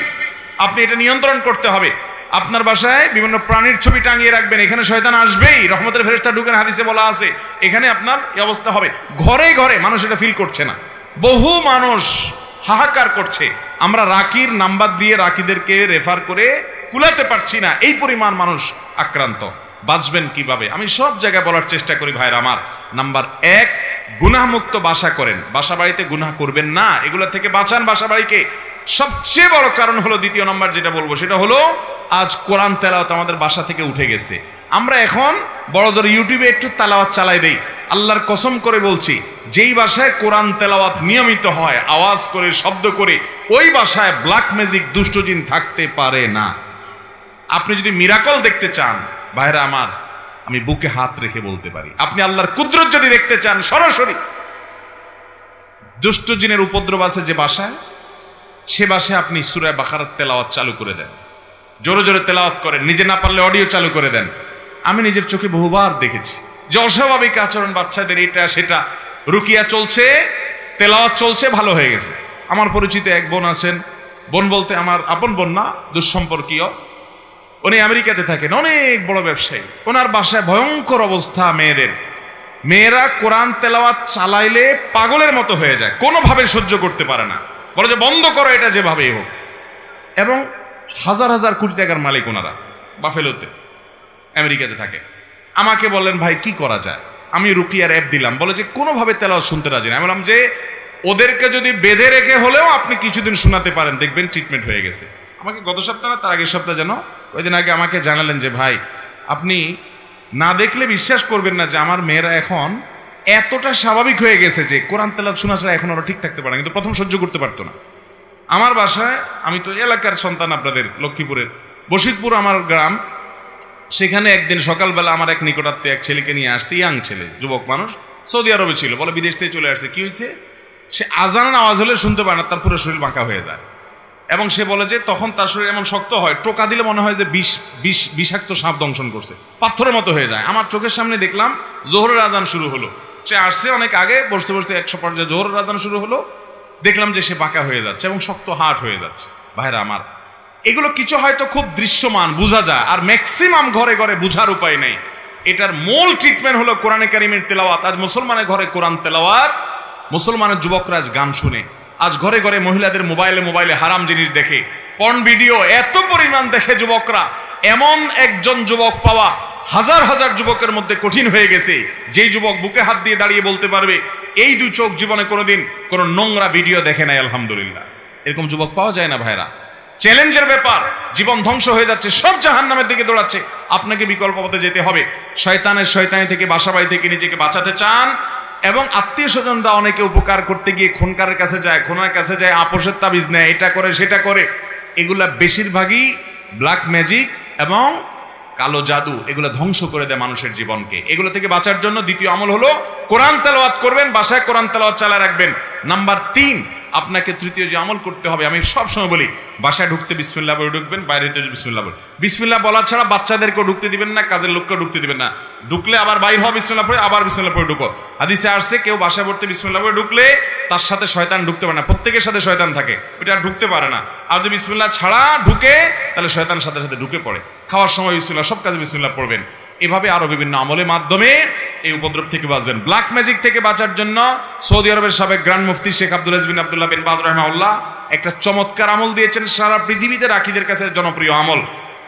আপনি এটা নিয়ন্ত্রণ করতে হবে। আপনার বাসায় বিভিন্ন প্রাণীর ছবি টাঙিয়ে রাখবেন, এখানে শয়তান আসবেই। রহমতের ফেরেশতা ঢুকেন, হাদিসে বলা আছে। এখানে আপনার এই অবস্থা হবে। ঘরে ঘরে মানুষ এটা ফিল করছে না, বহু মানুষ হাহাকার করছে। আমরা রাকির নাম্বার দিয়ে রাকিদেরকে রেফার করে কুলাতে পারছি না, এই পরিমাণ মানুষ আক্রান্ত। বাঁচবেন কিভাবে? আমি সব জায়গায় বলার চেষ্টা করি ভাইরা আমার। নাম্বার 1, গুনাহমুক্ত বাসা করেন, বাসা বাড়িতে গুনাহ করবেন না, এগুলো থেকে বাঁচান বাসা বাড়িকে। সবচেয়ে বড় কারণ হলো, দ্বিতীয় নম্বর যেটা বলবো সেটা হলো, আজ কোরআন তেলাওয়াত আমাদের বাসা থেকে উঠে গেছে। আমরা এখন বড় জোর ইউটিউবে একটু তেলাওয়াত চালাই দেই। আল্লাহর কসম করে বলছি, যেই বাসায় কোরআন তেলাওয়াত নিয়মিত হয়, আওয়াজ করে, শব্দ করে, ওই বাসায় ব্ল্যাক ম্যাজিক, দুষ্ট জিন থাকতে পারে না। আপনি যদি মিরাকল দেখতে চান ভাইরা আমার, আমি বুকে হাত রেখে বলতে পারি, আপনি আল্লাহর কুদরত যদি দেখতে চান সরাসরি, দুষ্ট জিনের উপদ্রব আছে যে বাসায়, সে বাসায় আপনি সূরা বাকারার তেলাওয়াত চালু করে দেন, জোরে জোরে তেলাওয়াত করেন, নিজে না পারলে অডিও চালু করে দেন। আমি নিজের চোখে বহুবার দেখেছি যে অস্বাভাবিক আচরণ বাচ্চাদের, এটা সেটা, রুকিয়া চলছে, তেলাওয়াত চলছে, ভালো হয়ে গেছে। আমার পরিচিত এক বোন আছেন, বোন বলতে আমার আপন বোন না, দুঃসম্পর্কীয়, উনি আমেরিকাতে থাকেন, অনেক বড় ব্যবসায়ী। ওনার বাসায় ভয়ঙ্কর অবস্থা মেয়েদের, মেয়েরা কোরআন তেলাওয়াত চালাইলে পাগলের মতো হয়ে যায়, কোনোভাবে সহ্য করতে পারে না, বলে যে বন্ধ করো এটা যেভাবেই হোক। এবং হাজার হাজার কোটি টাকার মালিক ওনারা, বাফেলোতে আমেরিকাতে থাকে। আমাকে বললেন ভাই কি করা যায়। আমি রুকিয়ার অ্যাপ দিলাম, বলে যে কোনোভাবে তেলাওয়াত শুনতে রাজি না। আমি বললাম যে ওদেরকে যদি বেঁধে রেখে হলেও আপনি কিছুদিন শোনাতে পারেন, দেখবেন ট্রিটমেন্ট হয়ে গেছে। আমাকে গত সপ্তাহ না তার আগের সপ্তাহ যেন, ওই দিন আগে আমাকে জানালেন যে ভাই আপনি না দেখলে বিশ্বাস করবেন না যে আমার মেয়েরা এখন এতটা স্বাভাবিক হয়ে গেছে যে কোরআন তেলাওয়াত শোনা ছাড়া এখন ওরা ঠিক থাকতে পারে না, কিন্তু প্রথম সহ্য করতে পারতো না। আমার বাসায়, আমি তো এলাকার সন্তান, আপনাদের লক্ষ্মীপুরের বশিরপুর আমার গ্রাম, সেখানে একদিন সকালবেলা আমার এক নিকটাত্মীয় এক ছেলেকে নিয়ে আসছে, ইয়াং ছেলে, যুবক মানুষ, সৌদি আরবে ছিল, বলে বিদেশ থেকে চলে আসছে। কি হয়েছে, সে আজানের আওয়াজ হলে শুনতে পারে না, তার পুরো শরীর বাঁকা হয়ে যায়। এবং সে বলে যে তখন তার শরীর এমন শক্ত হয়, টোকা দিলে মনে হয় যে বিষাক্ত সাপ দংশন করছে, পাথরের মতো হয়ে যায়। আমার চোখের সামনে দেখলাম জোহরের আজান শুরু হলো, সে আসছে অনেক আগে, বসতে বসতে 100 পর্যায়ে জোহরের আজান শুরু হলো, দেখলাম যে সে বাঁকা হয়ে যাচ্ছে এবং শক্ত হাট হয়ে যাচ্ছে। ভাইরা আমার, এগুলো কিছু হয়তো খুব দৃশ্যমান বোঝা যায়, আর ম্যাক্সিমাম ঘরে ঘরে বোঝার উপায় নেই। এটার মূল ট্রিটমেন্ট হলো কোরআনে কারিমের তেলাওয়াত। আজ মুসলমানের ঘরে কোরআন তেলাওয়াত, মুসলমানের যুবকরা আজ গান শুনে, আজ ঘরে ঘরে মহিলাদের মোবাইলে হারাম জিনিস দেখে, পর্ন ভিডিও এত পরিমাণ দেখে যুবকরা। এমন একজন যুবক পাওয়া হাজার হাজার যুবকের মধ্যে কঠিন হয়ে গেছে, যেই যুবক বুকে হাত দিয়ে দাঁড়িয়ে বলতে পারবে এই 2 চোখ জীবনে কোনোদিন কোনো নোংরা ভিডিও দেখে নাই, আলহামদুলিল্লাহ। এরকম যুবক পাওয়া যায় না ভাইরা। চ্যালেঞ্জের ব্যাপার, জীবন ধ্বংস হয়ে যাচ্ছে, সব জাহান্নামের দিকে দৌড়াচ্ছে। আপনাকে বিকল্প পথে যেতে হবে। শয়তানি থেকে, বাসাবাড়ি থেকে নিজেকে বাঁচাতে চান, এবং আত্মীয় স্বজনরা অনেকে উপকার করতে গিয়ে খুনকারের কাছে যায়, খুনার কাছে যায়, আপোষের তাবিজ নেয়, এটা করে সেটা করে। এগুলা বেশিরভাগই ব্ল্যাক ম্যাজিক এবং কালো জাদু, এগুলো ধ্বংস করে দেয় মানুষের জীবনকে। এগুলো থেকে বাঁচার জন্য দ্বিতীয় আমল হলো কোরআন তেলাওয়াত করবেন, বাসায় কোরআন তেলাওয়াত চালা রাখবেন। নাম্বার 3, আপনাকে তৃতীয় যে আমল করতে হবে, আমি সব সময় বলি, বাসায় ঢুকতে বিসমিল্লাহ বলে ঢুকবেন, বাইরে হতে বিসমিল্লাহ বলে। বিসমিল্লাহ বলা ছাড়া বাচ্চাদেরকেও ঢুকতে দিবেন না, কাজের লোককেও ঢুকতে দিবেন না। ঢুকলে আবার বাইর হওয়া, বিসমিল্লাহ পড়ে আবার বিসমিল্লাহ পড়ে ঢুকো। হাদিসে আসছে কেউ বাসায় পড়তে বিসমিল্লাহ পড়ে ঢুকলে তার সাথে শয়তান ঢুকতে পারে না, প্রত্যেকের সাথে শয়তান থাকে, ওইটা আর ঢুকতে পারে না। আর যদি বিসমিল্লাহ ছাড়া ঢুকে তাহলে শয়তানের সাথে সাথে ঢুকে পড়ে। খাওয়ার সময় বিসমিল্লাহ, সব কাজে বিসমিল্লাহ পড়বেন। এভাবে আরো বিভিন্ন আমলের মাধ্যমে এই উপদ্রব থেকে বাঁচবেন। ব্ল্যাক ম্যাজিক থেকে বাঁচার জন্য সৌদি আরবের সাবেক গ্র্যান্ড মুফতি শেখ আব্দুল আজিজ বিন আব্দুল্লাহ বিন বাজ রাহিমাহুল্লাহ একটা চমৎকার আমল দিয়েছেন, সারা পৃথিবীতে রাখীদের কাছে জনপ্রিয় আমল।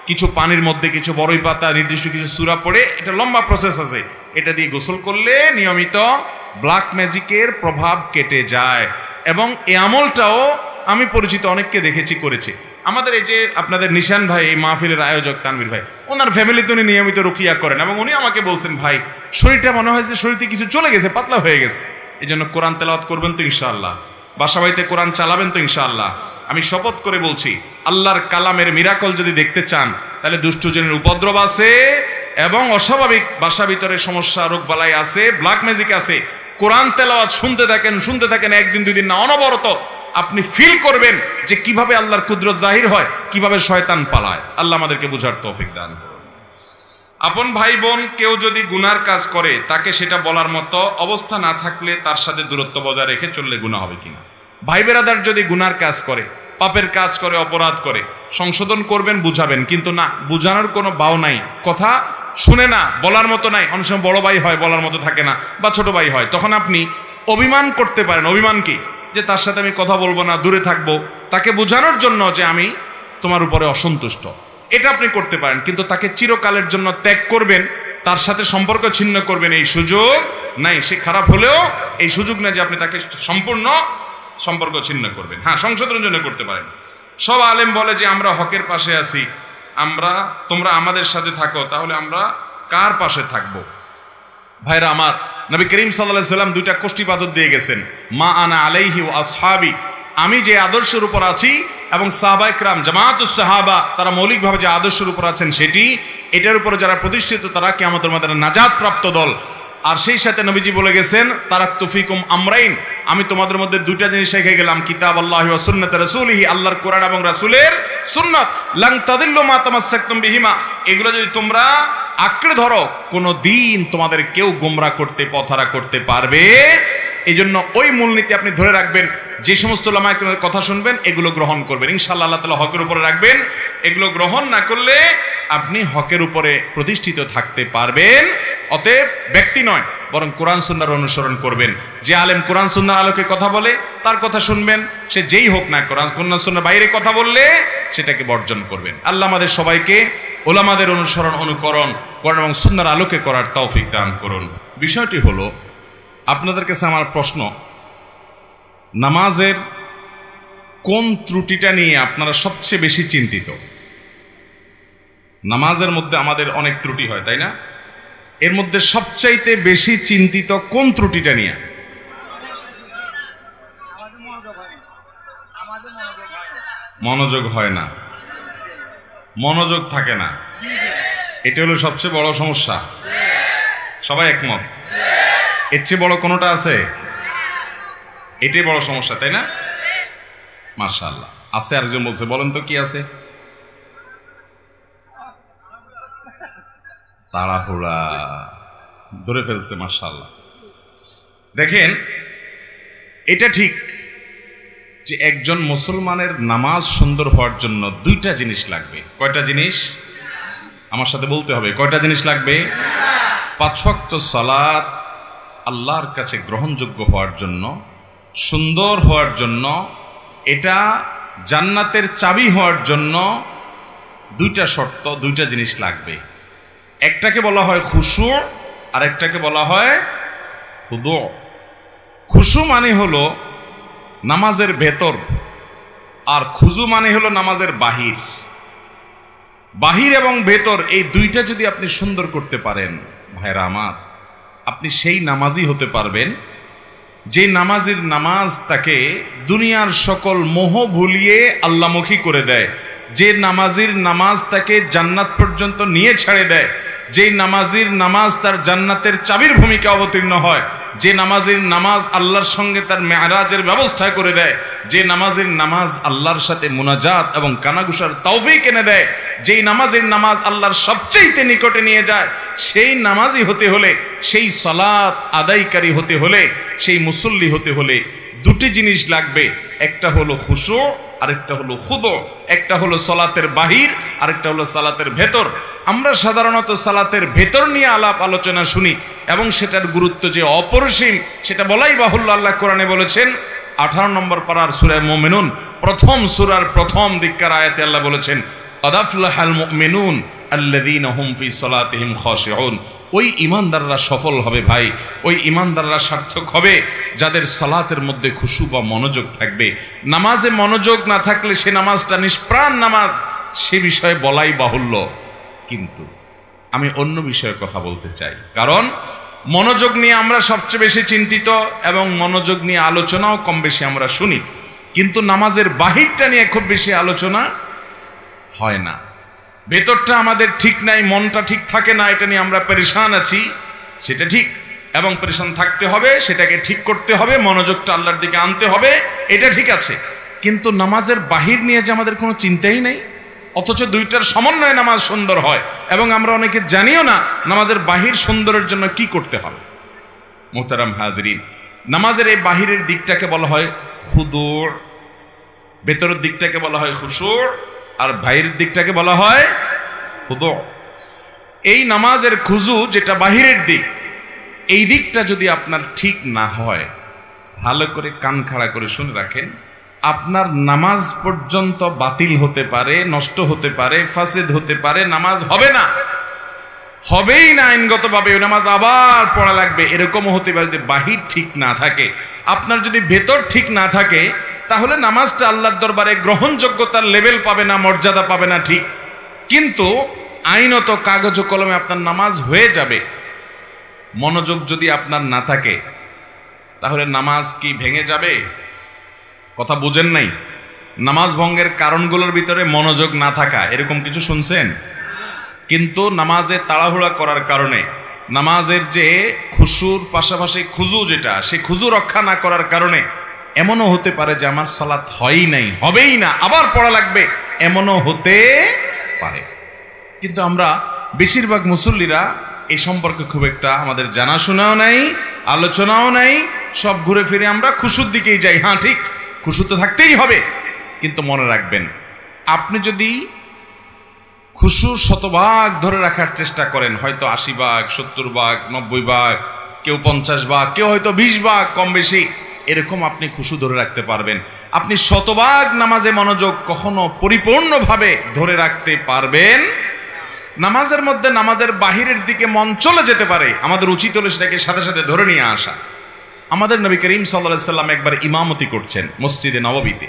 কিছু পানির মধ্যে কিছু বড়ই পাতা, নির্দিষ্ট কিছু সূরা পড়ে, এটা লম্বা প্রসেস আছে, এটা দিয়ে গোসল করলে নিয়মিত ব্ল্যাক ম্যাজিকের প্রভাব কেটে যায়। এবং এই আমলটাও আমি পরিচিত অনেককে দেখেছি করেছে। আমাদের এই যে আপনাদের নিশান ভাই, এই মাহফিলের আয়োজক তানভীর ভাই, ওনার ফ্যামিলিতে উনি নিয়মিত রুকিয়া করেন এবং উনি আমাকে বলছেন, ভাই শরীরটা মনে হয় যে শরীরতে কিছু চলে গেছে, পাতলা হয়ে গেছে। এই জন্য কোরআন তেলাওয়াত করবেন তো ইনশাআল্লাহ, বাসা বাড়িতে কোরআন চালাবেন তো ইনশাআল্লাহ। আমি শপথ করে বলছি, আল্লাহর কালামের মিরাকল যদি দেখতে চান তাহলে দুষ্টজনের উপদ্রব আছে এবং অস্বাভাবিক বাসা ভিতরে সমস্যা, রোগবালাই আছে, ব্ল্যাক ম্যাজিক আছে। কোরআন তেলাওয়াত শুনতে থাকেন, একদিন দুই দিন না, অনবরত আপনি ফিল করবেন যে কিভাবে আল্লাহর কুদরত জাহির হয়, কিভাবে শয়তান পালায়। আল্লাহ আমাদেরকে বুঝার তৌফিক দান করুন। আপন ভাই বোন কেউ যদি গুনার কাজ করে, তাকে সেটা বলার মতো অবস্থা না থাকলে তার সাথে দূরত্ব বজায় রেখে চললে গুনাহ হবে কিনা? ভাই বেরাদার যদি গুনার কাজ করে, পাপের কাজ করে, অপরাধ করে, সংশোধন করবেন, বুঝাবেন, কিন্তু না বুঝানোর কোনো বাও নাই, কথা শুনে না, বলার মতো নাই। অনেক সময় বড় ভাই হয়, বলার মতো থাকে না, বা ছোট ভাই হয়, তখন আপনি অভিমান করতে পারেন। অভিমান কি? যে তার সাথে আমি কথা বলবো না, দূরে থাকবো, তাকে বোঝানোর জন্য যে আমি তোমার উপরে অসন্তুষ্ট, এটা আপনি করতে পারেন। কিন্তু তাকে চিরকালের জন্য ত্যাগ করবেন, তার সাথে সম্পর্ক ছিন্ন করবেন, এই সুযোগ নাই। সে খারাপ হলেও এই সুযোগ নেই যে আপনি তাকে সম্পূর্ণ সম্পর্ক ছিন্ন করবেন। হ্যাঁ, সংশোধনের জন্য করতে পারেন। সব আলেম বলে যে আমরা হকের পাশে আছি, তোমরা আমাদের সাথে থাকো, তাহলে আমরা কার পাশে থাকবো? ভাইরা আমার, নবী করিম সাল্লাল্লাহু আলাইহি সাল্লাম দুইটা কষ্টিপাদর দিয়ে গেছেন, মা আনা আলাইহি ওয়া আসহাবি, আমি যে আদর্শের উপর আছি এবং সাহাবায়ে কেরাম জামাতুস সাহাবা তারা মৌলিকভাবে যে আদর্শের উপর আছেন সেটি, এটার উপরে যারা প্রতিষ্ঠিত তারা কিয়ামতের ময়দানে নাজাত প্রাপ্ত দল। আর সেই সাথে নবীজি বলে গেছেন, তারাকতু ফিকুম আমরাইন, আমি তোমাদের মধ্যে দুইটা জিনিস রেখে গেলাম, কিতাবাল্লাহি ওয়া সুন্নাত রাসূলিহি, আল্লাহর কোরআন এবং রাসূলের সুন্নাত, লান তাদিল্লু মা তামাসসাকতুম বিহিমা, এগুলো যদি তোমরা আঁকড়ে ধরো কোনো দিন তোমাদের কেউ গোমরা করতে, পথহারা করতে পারবে। এই জন্য ওই মূলনীতি আপনি ধরে রাখবেন। যে সমস্ত উলামায়ে কেরামের কথা শুনবেন এগুলো গ্রহণ করবেন, ইনশাআল্লাহ আল্লাহ তাআলা হকের উপরে রাখবেন। এগুলো গ্রহণ না করলে আপনি হকের উপরে প্রতিষ্ঠিত থাকতে পারবেন। অতএব ব্যক্তি নয়, বরং কোরআন সুন্নাহর অনুসরণ করবেন। যে আলেম কোরআন সুন্নাহর আলোকে কথা বলে তার কথা শুনবেন, সে যেই হোক না, কোরআন সুন্নাহর বাইরে কথা বললে সেটাকে বর্জন করবেন। আল্লাহ আমাদের সবাইকে উলামাদের অনুসরণ, অনুকরণ, কোরআন এবং সুন্নাহর আলোকে করার তৌফিক দান করুন। বিষয়টি হলো, আপনাদের কাছে আমার প্রশ্ন, নামাজের কোন ত্রুটিটা নিয়ে আপনারা সবচেয়ে বেশি চিন্তিত? নামাজের মধ্যে আমাদের অনেক ত্রুটি হয়, তাই না? এর মধ্যে সবচাইতে বেশি চিন্তিত কোন ত্রুটিটা নিয়ে? মনোযোগ হয় না, মনোযোগ থাকে না, এটা হলো সবচেয়ে বড় সমস্যা। সবাই একমত? এর চেয়ে বড় কোনোটা আছে? এটাই বড় সমস্যা, তাই না? মাশাআল্লাহ, আছে। আরেকজন বলছে, বলেন তো কি আছে? তাড়াহুড়া, ধরে ফেলছে। মাশাআল্লাহ। দেখেন, এটা ঠিক যে একজন মুসলমানের নামাজ সুন্দর হওয়ার জন্য দুইটা জিনিস লাগবে। কয়টা জিনিস? আমার সাথে বলতে হবে, কয়টা জিনিস লাগবে? 5 ওয়াক্ত সালাত আল্লাহর কাছে গ্রহণযোগ্য হওয়ার জন্য, সুন্দর হওয়ার জন্য, এটা জান্নাতের চাবি হওয়ার জন্য দুইটা শর্ত, দুইটা জিনিস লাগবে। একটাকে বলা হয় খুশু, আর একটাকে বলা হয় খুদু। খুশু মানে হলো নামাজের ভেতর, আর খুজু মানে হলো নামাজের বাহির। বাহির এবং ভেতর এই দুইটা যদি আপনি সুন্দর করতে পারেন, ভাইরা আমার, আপনি সেই নামাজি হতে পারবেন যে নামাজের নামাজ তাকে দুনিয়ার সকল মোহ ভুলিয়ে আল্লাহমুখী করে দেয়। যে নামাজির নামাজ তাকে জান্নাত পর্যন্ত নিয়ে ছেড়ে দেয়, যে নামাজির নামাজ তার জান্নাতের চাবির ভূমিকা অবতীর্ণ হয়, যে নামাজির নামাজ আল্লাহর সঙ্গে তার মেরাজের ব্যবস্থা করে দেয়, যে নামাজের নামাজ আল্লাহর সাথে মুনাজাত এবং কানাঘুষার তৌফিক এনে দেয়, যেই নামাজের নামাজ আল্লাহর সবচেয়ে নিকটে নিয়ে যায়, সেই নামাজি হতে হলে, সেই সালাত আদায়কারী হতে হলে, সেই মুসল্লি হতে হলে দুটি জিনিস লাগবে। একটা হলো খুশু, আরেকটা হলো খুদু। একটা হলো সালাতের বাহির, আরেকটা হলো সালাতের ভেতর। আমরা সাধারণত সালাতের ভেতর নিয়ে আলাপ আলোচনা শুনি এবং সেটার গুরুত্ব যে অপরিসীম সেটা বলাই বাহুল্য। আল্লাহ কোরআনে বলেছেন 18 নম্বর পারার সূরা মুমিনুন প্রথম সূরার প্রথম দিককার আয়াতে আল্লাহ বলেছেন কদ আফলাহাল মুমিনুন আল্লাযীনা হুম ফি সালাতিহিম খাশিউন। ওই ঈমানদাররা সফল হবে ভাই, ওই ঈমানদাররা সার্থক হবে যাদের সালাতের মধ্যে খুশু বা মনোযোগ থাকবে। নামাজে মনোযোগ না থাকলে সে নামাজটা নিষ্প্রাণ নামাজ, সে বিষয়ে বলাই বাহুল্য। কিন্তু আমি অন্য বিষয়ে কথা বলতে চাই, কারণ মনোযোগ নিয়ে আমরা সবচেয়ে বেশি চিন্তিত এবং মনোযোগ নিয়ে আলোচনাও কম বেশি আমরা শুনি, কিন্তু নামাজের বাহিরটা নিয়ে খুব বেশি আলোচনা হয় না। ভেতরটা আমাদের ঠিক নাই, মনটা ঠিক থাকে না, এটা নিয়ে আমরা পেরেশান আছি, সেটা ঠিক, এবং পেরেশান থাকতে হবে, সেটাকে ঠিক করতে হবে, মনোযোগটা আল্লাহর দিকে আনতে হবে, এটা ঠিক আছে। কিন্তু নামাজের বাহির নিয়ে যে আমাদের কোনো চিন্তাই নেই, অথচ দুইটার সমন্বয়ে নামাজ সুন্দর হয় এবং আমরা অনেকে জানিও না নামাজের বাহির সুন্দরের জন্য কি করতে হবে। মুহতারাম হাজরিন, নামাজের এই বাহিরের দিকটাকে বলা হয় খুদু, ভেতরের দিকটাকে বলা হয় খুশু, আর বাহিরের দিকটাকে বলা হয় খুদু। এই নামাজের খুজু যেটা বাহিরের দিক, এই দিকটা যদি আপনার ঠিক না হয়, ভালো করে কান খাড়া করে শুনে রাখেন, আপনার নামাজ পর্যন্ত বাতিল হতে পারে, নষ্ট হতে পারে, ফাসেদ হতে পারে, নামাজ হবে না, হবেই না আইনগতভাবে, ওই নামাজ আবার পড়া লাগবে, এরকমও হতে পারে যদি বাহির ঠিক না থাকে। আপনার যদি ভেতর ঠিক না থাকে তাহলে নামাজটা আল্লাহর দরবারে গ্রহণযোগ্যতার লেভেল পাবে না, মর্যাদা পাবে না, ঠিক। কিন্তু আইনত কাগজ কলমে আপনার নামাজ হয়ে যাবে। মনোযোগ যদি আপনার না থাকে তাহলে নামাজ কি ভেঙে যাবে? কথা বুঝেন নাই? নামাজ ভঙ্গের কারণগুলোর ভিতরে মনোযোগ না থাকা, এরকম কিছু শুনছেন? কিন্তু নামাজে তাড়াহুড়া করার কারণে, নামাজের যে খুশুর পাশাপাশি খুজু যেটা, সেই খুজু রক্ষা না করার কারণে এমনও হতে পারে যে আমার সালাত হয়ই নাই, হবেই না, আবার পড়া লাগবে, এমনও হতে পারে। কিন্তু আমরা বেশিরভাগ মুসল্লিরা এই সম্পর্কে খুব একটা আমাদের জানাশোনাও নাই, আলোচনাও নাই, সব ঘুরে ফিরে আমরা খুশুর দিকেই যাই। হ্যাঁ ঠিক, খুশু তো থাকতেই হবে, কিন্তু মনে রাখবেন, আপনি যদি খুশু 100 ধরে রাখার চেষ্টা করেন, হয়তো 80 70 90 কেউ 50 কেউ হয়তো 20 কম বেশি, এরকম আপনি খুশু ধরে রাখতে পারবেন। আপনি 100 নামাজে মনোযোগ কখনো পরিপূর্ণভাবে ধরে রাখতে পারবেন। নামাজের মধ্যে নামাজের বাহিরের দিকে মন চলে যেতে পারে, আমাদের উচিত হলো সেটাকে সাথে সাথে ধরে নিয়ে আসা। আমাদের নবী করিম সাল্লাল্লাহু আলাইহি সাল্লাম একবার ইমামতি করছেন মসজিদে নববীতে।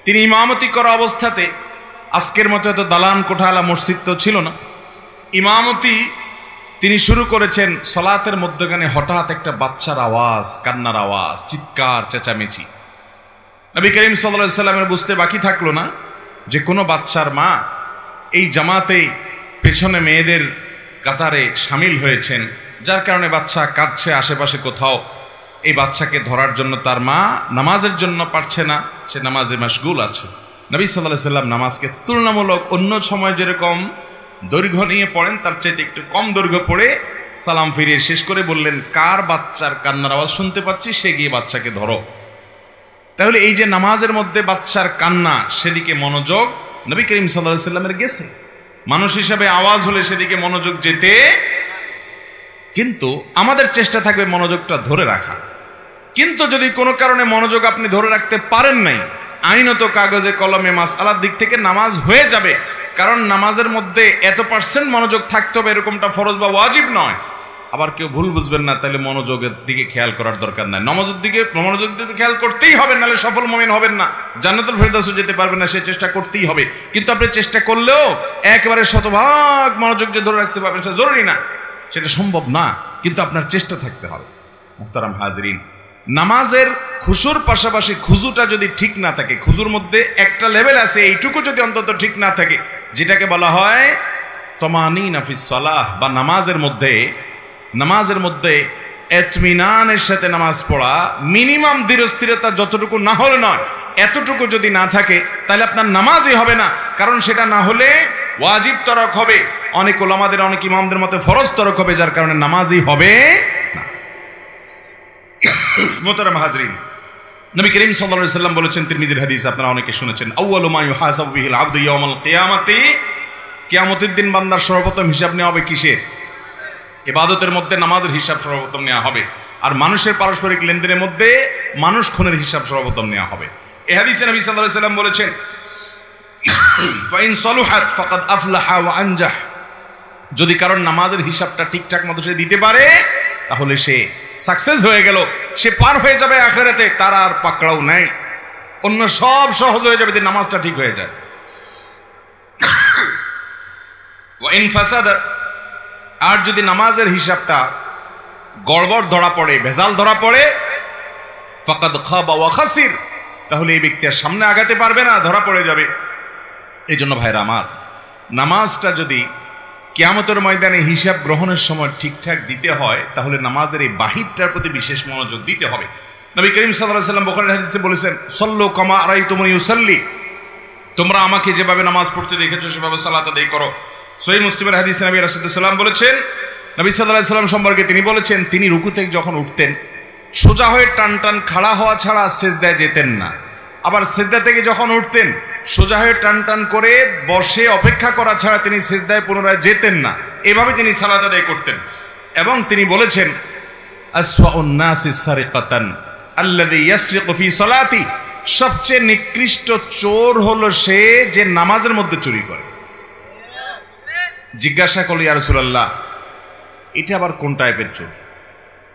তিনি ইমামতি করা অবস্থাতে, আজকের মতো এত দালান কোঠাওয়ালা মসজিদ তো ছিল না, ইমামতি তিনি শুরু করেছেন। সালাতের মধ্যখানে হঠাৎ একটা বাচ্চার আওয়াজ, কান্নার আওয়াজ, চিৎকার চেঁচামেচি। নবী করিম সাল্লাল্লাহু আলাইহি সাল্লামের বুঝতে বাকি থাকলো না যে কোনো বাচ্চার মা এই জামাতে পেছনে মেয়েদের কাতারে সামিল হয়েছেন, যার কারণে বাচ্চা কাঁদছে আশেপাশে কোথাও। এই বাচ্চাকে ধরার জন্য তার মা নামাজের জন্য পারছে না, সে নামাজে মাশগুল আছে। নবী সাল্লাল্লাহু আলাইহি সাল্লাম নামাজকে তুলনামূলক অন্য সময় যেরকম দৈর্ঘ্য নিয়ে পড়েন তার চাইতে একটু কম দৈর্ঘ্য পড়ে সালাম ফিরিয়ে শেষ করে বললেন, কার বাচ্চার কান্নার আওয়াজ শুনতে পাচ্ছি, সে গিয়ে বাচ্চাকে ধরো। তাহলে এই যে নামাজের মধ্যে বাচ্চার কান্না, সেদিকে মনোযোগ নবী করিম সাল্লাল্লাহু আলাইহি সাল্লামের গেছে। মানুষ হিসাবে আওয়াজ হলে সেদিকে মনোযোগ যেতে, কিন্তু আমাদের চেষ্টা থাকবে মনোযোগটা ধরে রাখা। কিন্তু যদি কোনো কারণে মনোযোগ আপনি ধরে রাখতে পারেন নাই, আইনত কাগজে কলমে মাসআলার দিক থেকে নামাজ হয়ে যাবে, কারণ নামাজের মধ্যে এত% মনোযোগ থাকতে হবে এরকমটা ফরজ বা ওয়াজিব নয়। আবার কেউ ভুল বুঝবেন না, তাহলে মনোযোগের দিকে খেয়াল করার দরকার নাই। মনোযোগ দিকে খেয়াল করতেই হবে, নাহলে সফল মুমিন হবেন না, জান্নাতুল ফেরদাউসে যেতে পারবেন না। সে চেষ্টা করতেই হবে, কিন্তু আপনি চেষ্টা করলেও একেবারে 100% মনোযোগ যে ধরে রাখতে পারবেন সেটা জরুরি না, সেটা সম্ভব না, কিন্তু আপনার চেষ্টা থাকতে হবে। মুহতারাম হাজরিন, নামাজের খুশুর পাশাপাশি খুজুটা যদি ঠিক না থাকে, খুজুর মধ্যে একটা লেভেল আছে, এইটুকু যদি অন্তত ঠিক না থাকে, যেটাকে বলা হয় তমানিনা ফিস সালাহ, বা নামাজের মধ্যে ইতমিনানের সাথে নামাজ পড়া, মিনিমাম দৃঢ়স্থিরতা যতটুকু না হলে নয়, এতটুকু যদি না থাকে তাহলে আপনার নামাজই হবে না। কারণ সেটা না হলে ওয়াজিব তরক হবে, অনেক ওলামাদের অনেক ইমামদের মতে ফরজ তরক হবে, যার কারণে নামাজই হবে না। মোহতারাম হাজরিন, নবী করিম সাল্লাল্লাহু আলাইহি ওয়াসাল্লাম বলেছেন, তিরমিজির হাদিস আপনারা অনেকে শুনেছেন, আউয়ালু মা ইউহাসাবু বিহিল আবদু ইয়াউমাল কিয়ামাতি, কিয়ামতের দিন বান্দার সর্বপ্রথম হিসাব নেওয়া হবে কিসের? ইবাদতের মধ্যে নামাজের হিসাব সর্বপ্রথম নেওয়া হবে, আর মানুষের পারস্পরিক লেনদেনের মধ্যে মানুষ খুনের হিসাব সর্বপ্রথম নেওয়া হবে। এই হাদিসে নবী সাল্লাল্লাহু আলাইহি ওয়াসাল্লাম বলেছেন, ফাইন সালুহাত ফাকাদ আফলাহা ওয়া আনজাহ, যদি কারণ নামাজের হিসাবটা ঠিকঠাক মতো সে দিতে পারে তাহলে সে সাকসেস হয়ে গেল, সে পার হয়ে যাবে আখিরাতে, তার আর পাকড়াও নাই, অন্য সব সহজ হয়ে যাবে যদি নামাজটা ঠিক হয়ে যায়। ওয়া ইন ফাসাদা, আর যদি নামাজের হিসাবটা গড়বড় ধরা পড়ে, ভেজাল ধরা পড়ে, ফাকাদ খাবা ওয়া খাসির, তাহলে এই ব্যক্তি আর সামনে আগাতে পারবে না, ধরা পড়ে যাবে। এই জন্য ভাইরা আমার, নামাজটা যদি কিয়ামতের ময়দানে হিসাব গ্রহণের সময় ঠিকঠাক দিতে হয়, তাহলে নামাজের এই বাহিরটার প্রতি বিশেষ মনোযোগ দিতে হবে। নবী করিম সাল্লাল্লাহু আলাইহি ওয়াসাল্লাম বুখারীর হাদিসে বলেছেন, সল্লু কামা আরাইতুমুনি ইউসাল্লি, তোমরা আমাকে যেভাবে নামাজ পড়তে দেখেছো সেভাবে সালাত আদায় করো। সহিহ মুসলিমের হাদিসে নবী রাসূলুল্লাহ সাল্লাল্লাহু আলাইহি ওয়াসাল্লাম বলেছেন, নবী সাল্লাল্লাহু আলাইহি ওয়াসাল্লাম সম্পর্কে তিনি বলেছেন, তিনি রুকু থেকে যখন উঠতেন সোজা হয়ে টান টান খাড়া হওয়া ছাড়া সিজদায় যেতেন না, আবার সিজদা থেকে যখন উঠতেন সোজা হয়ে টান টান করে বসে অপেক্ষা করা ছাড়া তিনি সিজদায় পুনরায় যেতেন না, এভাবে তিনি সালাত আদায় করতেন। এবং তিনি বলেছেন, আসওয়াউন নাসি সারিকাতান আল্লাযী ইয়াসরিকু ফি সালাতি, সবচেয়ে নিকৃষ্ট চোর হলো সে যে নামাজের মধ্যে চুরি করে। জিজ্ঞাসা করল, ইয়া রাসূলুল্লাহ, এটা আবার কোন টাইপের চোর?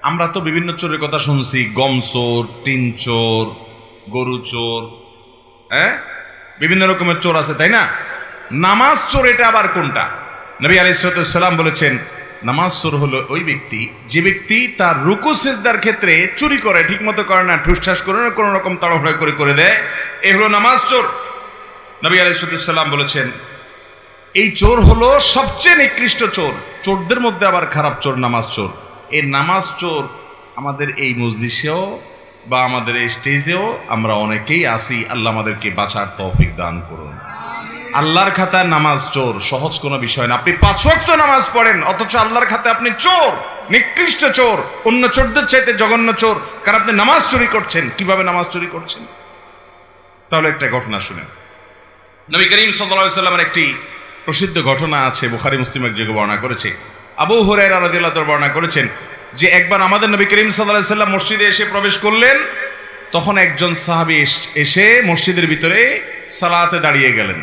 আমরা তো বিভিন্ন চোরের কথা শুনছি, গম চোর, টিন চোর, গরু চোর, বিভিন্ন রকমের চোর আছে, তাই না? নামাজ চোর এটা আবার কোনটা? নবী আলাইহিস সালাম বলেছেন, নামাজ চোর হলো ওই ব্যক্তি যে ব্যক্তি তার রুকু সিজদার ক্ষেত্রে চুরি করে, ঠিক মতো করে না, ঠুসঠাস করে না, কোনো রকম তাড়াহুড়া করে দেয়, এ হলো নামাজ চোর। নবী আলাইহিস সালাম বলেছেন, এই চোর হলো সবচেয়ে নিকৃষ্ট চোর। চোরদের মধ্যে আবার খারাপ চোর নামাজ চোর। এই নামাজ চোর আমাদের এই মজলিসেও বা আমাদের এই স্টেজেও আমরা অনেকেই আসি। আল্লাহ আমাদেরকে বাঁচার তৌফিক দান করুন। আল্লাহর খাতায় নামাজ চোর সহজ কোনো বিষয় না। আপনি 5 ওয়াক্ত নামাজ পড়েন, অথচ আল্লাহর খাতায় আপনি চোর, নিকৃষ্ট চোর, অন্য চোরদের চাইতে জঘন্য চোর, কারণ আপনি নামাজ চুরি করছেন। কিভাবে নামাজ চুরি করছেন? তাহলে একটা ঘটনা শুনেন। নবী করিম সাল্লাল্লাহু আলাইহি ওয়াসাল্লামের একটি প্রসিদ্ধ ঘটনা আছে, বুখারী মুসলিম এক জায়গায় বর্ণনা করেছে। আবু হুরায়রা রাদিয়াল্লাহু তাআলা বর্ণনা করেছেন যে একবার আমাদের নবী করিম সাল্লাল্লাহু আলাইহি ওয়াসাল্লাম মসজিদে এসে প্রবেশ করলেন, তখন একজন সাহাবী এসে মসজিদের ভিতরে সালাতে দাঁড়িয়ে গেলেন।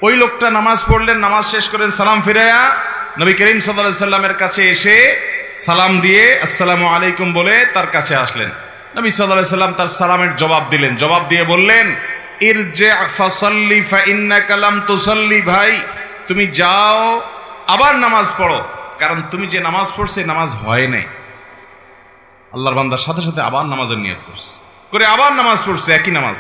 ওই লোকটা নামাজ পড়লেন, নামাজ শেষ করেন, সালাম ফিরায়া নবী করিম সাল্লাল্লাহু আলাইহি ওয়াসাল্লামের কাছে এসে সালাম দিয়ে আসসালামু আলাইকুম বলে তার কাছে আসলেন। নবী সাল্লাল্লাহু আলাইহি ওয়াসাল্লাম তার সালামের জবাব দিলেন, জবাব দিয়ে বললেন, ইরজি ফাসাল্লি ফা ইন্নাকা লাম তুসাল্লি, ভাই তুমি যাও আবার নামাজ পড়ো, কারণ তুমি যে নামাজ পড়ছে নামাজ হয় নাই। আল্লাহর বান্দার সাথে সাথে আবার নামাজের নিয়ত করছে, করে আবার নামাজ পড়ছে, একই নামাজ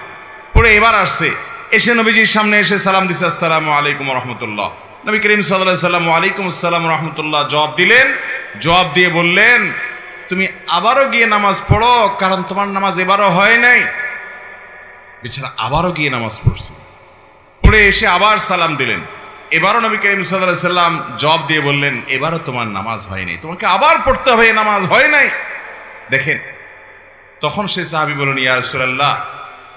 পড়ে এবার আসছে, এসে নবীজির সামনে এসে সালাম দিছে, আসসালামু আলাইকুম ওয়া রাহমাতুল্লাহ। নবী করিম সাল্লাল্লাহু আলাইহি ওয়াসাল্লাম ওয়া আলাইকুম আসসালাম ওয়া রাহমাতুল্লাহ জবাব দিলেন। জবাব দিয়ে বললেন, তুমি আবারও গিয়ে নামাজ পড়ো, কারণ তোমার নামাজ এবারও হয় নাই। বেচারা আবারও গিয়ে নামাজ পড়ছে, পড়ে এসে আবার সালাম দিলেন। এবারও নবী করিম সাল্লাল্লাহু আলাইহি ওয়াসাল্লাম জবাব দিয়ে বললেন, এবারও তোমার নামাজ হয় নাই, তোমাকে আবার পড়তে হবে, নামাজ হয় নাই। দেখেন, তখন সে সাহাবী বলেন, ইয়া রাসূলুল্লাহ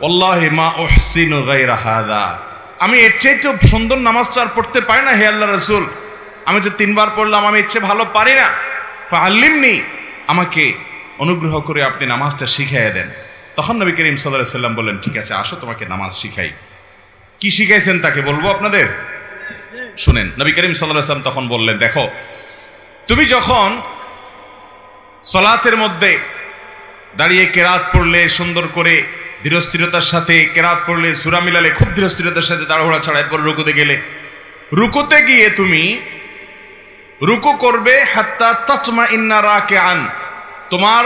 ওয়াল্লাহি মা উহসিনু গায়রা হাযা, আমি এর চাইতে সুন্দর নামাজ তো আর পড়তে পারি না হে আল্লাহর রাসূল, আমি তো 3 বার পড়লাম, আমি এর চেয়ে ভালো পারি না। ফাআল্লিমনি, আমাকে অনুগ্রহ করে আপনি নামাজটা শিখাইয়া দেন। তখন নবী করিম সাল্লাল্লাহু আলাইহি ওয়াসাল্লাম বললেন, ঠিক আছে আসো তোমাকে নামাজ শিখাই। কি শিখাইছেন তাকে বলবো আপনাদের, শুনেন। নবী করিম সাল্লাল্লাহু আলাইহি ওয়াসাল্লাম তখন বললেন, দেখো তুমি যখন সালাতের মধ্যে দাঁড়িয়ে কেরাত পড়লে, সুন্দর করে ধীরস্থিরতার সাথে কেরাত পড়লে, সূরা মিলালে খুব ধীরস্থিরতার সাথে, তাড়াহুড়া ছাড়া, এরপর রুকুতে গেলে, রুকুতে গিয়ে তুমি রুকু করবে হাত্তা তাতমাইন্না রাকিআন, তোমার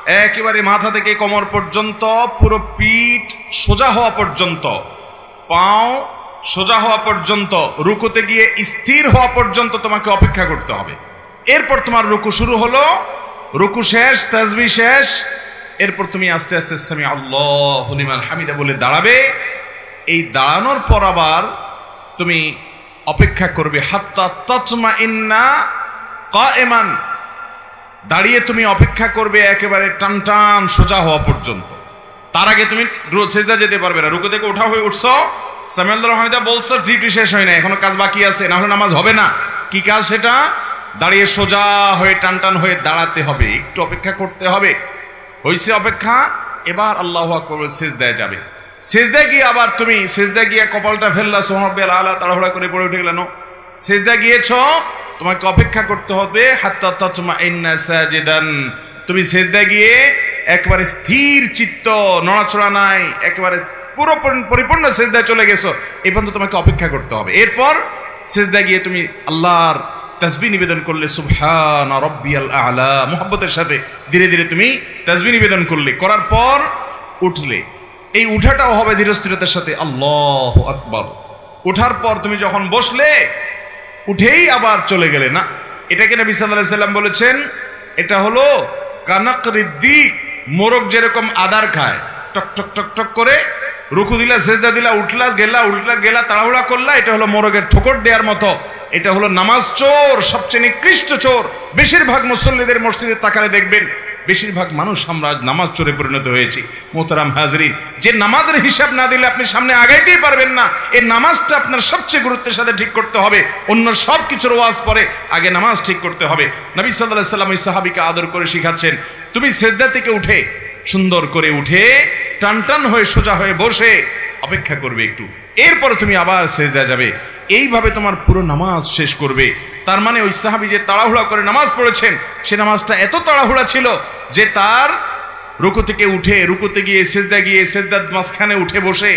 একেবারে মাথা থেকে কোমর পর্যন্ত পুরো পিঠ সোজা হওয়া পর্যন্ত, পাও সোজা হওয়া পর্যন্ত, রুকুতে গিয়ে স্থির হওয়া পর্যন্ত তোমাকে অপেক্ষা করতে হবে। এরপর তোমার রুকু শুরু হলো, রুকু শেষ, তাসবিহ শেষ, এরপর তুমি আস্তে আস্তে সামি আল্লাহু লিমান হামিদা বলে দাঁড়াবে। এই দাঁড়ানোর পর আবার তুমি অপেক্ষা করবে হাত্তা তাতমাইন্না কায়েমান, দাঁড়িয়ে তুমি অপেক্ষা করবে একেবারে টান টান সোজা হওয়া পর্যন্ত। তার আগে তুমি সেজদা যেতে পারবে না। রুকু থেকে ওঠা হয়ে উঠছো, সামি আল্লাহু হামিদা বলছো, ডিউটি শেষ হয় না, এখনো কাজ বাকি আছে, না হলে নামাজ হবে না। কি কাজ সেটা? দাঁড়িয়ে সোজা হয়ে টান টান হয়ে দাঁড়াতে হবে, একটু অপেক্ষা করতে হবে। হইছে অপেক্ষা, এবার আল্লাহু আকবার সেজদায় যাবে। সেজদায় গিয়ে আবার তুমি সেজদায় গিয়ে কপালটা ফেললা, সুবহানাল রাব্বিয়াল আলা, তাড়াহুড়া করে পড়ে উঠে গেল। সেজদায় গিয়েছো, তোমাকে অপেক্ষা করতে হবে হাত্তা তাতমাইন্না সাজিদান। তুমি সেজদায় গিয়ে একবারে স্থির চিত্ত, নড়াচড়া নাই, একেবারে পুরো পরিপূর্ণ সেজদায় চলে গেছো, এই পর্যন্ত তোমাকে অপেক্ষা করতে হবে। এরপর সেজদায় গিয়ে তুমি আল্লাহর তাসবিহ নিবেদন করলে, সুবহান রাব্বিয়াল আ'লা, মুহাব্বতের সাথে ধীরে ধীরে তুমি তাসবিহ নিবেদন করলে, করার পর উঠলে। এই উঠাটাও হবে ধীরস্থিরতার সাথে, আল্লাহু আকবার। উঠার পর তুমি যখন বসলে, উঠেই আবার চলে গেলে না। এটাকে নবী সাল্লাল্লাহু আলাইহি সাল্লাম বলেছেন, এটা হলো কানাকরিদ্দিক, মোরগ যেরকম আদার খায়, টক টক টক টক করে, রুকু দিলা, সেজদা দিলা, উঠলা গেলা, তাড়াহুড়া করলা, এটা হলো মোরগের ঠোকর দেওয়ার মতো। এটা হলো নামাজ চোর, সবচেয়ে নিকৃষ্ট চোর। বেশিরভাগ মুসল্লিদের মসজিদে তাকালে দেখবেন বেশিরভাগ মানুষ আমরা নামাজ চোরে পরিণত হয়েছি। মোহতারাম হাজরিন, যে নামাজের হিসাব না দিলে আপনি সামনে আগাইতেই পারবেন না, এই নামাজটা আপনার সবচেয়ে গুরুত্বের সাথে ঠিক করতে হবে। অন্য সব কিছুর ওয়াজ পরে, আগে নামাজ ঠিক করতে হবে। নবী সাল্লাল্লাহু আলাইহি সাল্লাম ওই সাহাবীকে আদর করে শিখাচ্ছেন, তুমি সেজদা থেকে উঠে সুন্দর করে উঠে টান টান হয়ে সোজা হয়ে বসে অপেক্ষা করবে একটু, এরপরে তুমি আবার সেজদা যাবে। এইভাবে তোমার পুরো নামাজ শেষ করবে। তার মানে ওই সাহাবী যে তাড়াহুড়া করে নামাজ পড়েছেন, সে নামাজটা এত তাড়াহুড়া ছিল যে তার রুকু থেকে উঠে, রুকুতে গিয়ে সেজদা গিয়ে, সেজদার মাঝখানে উঠে বসে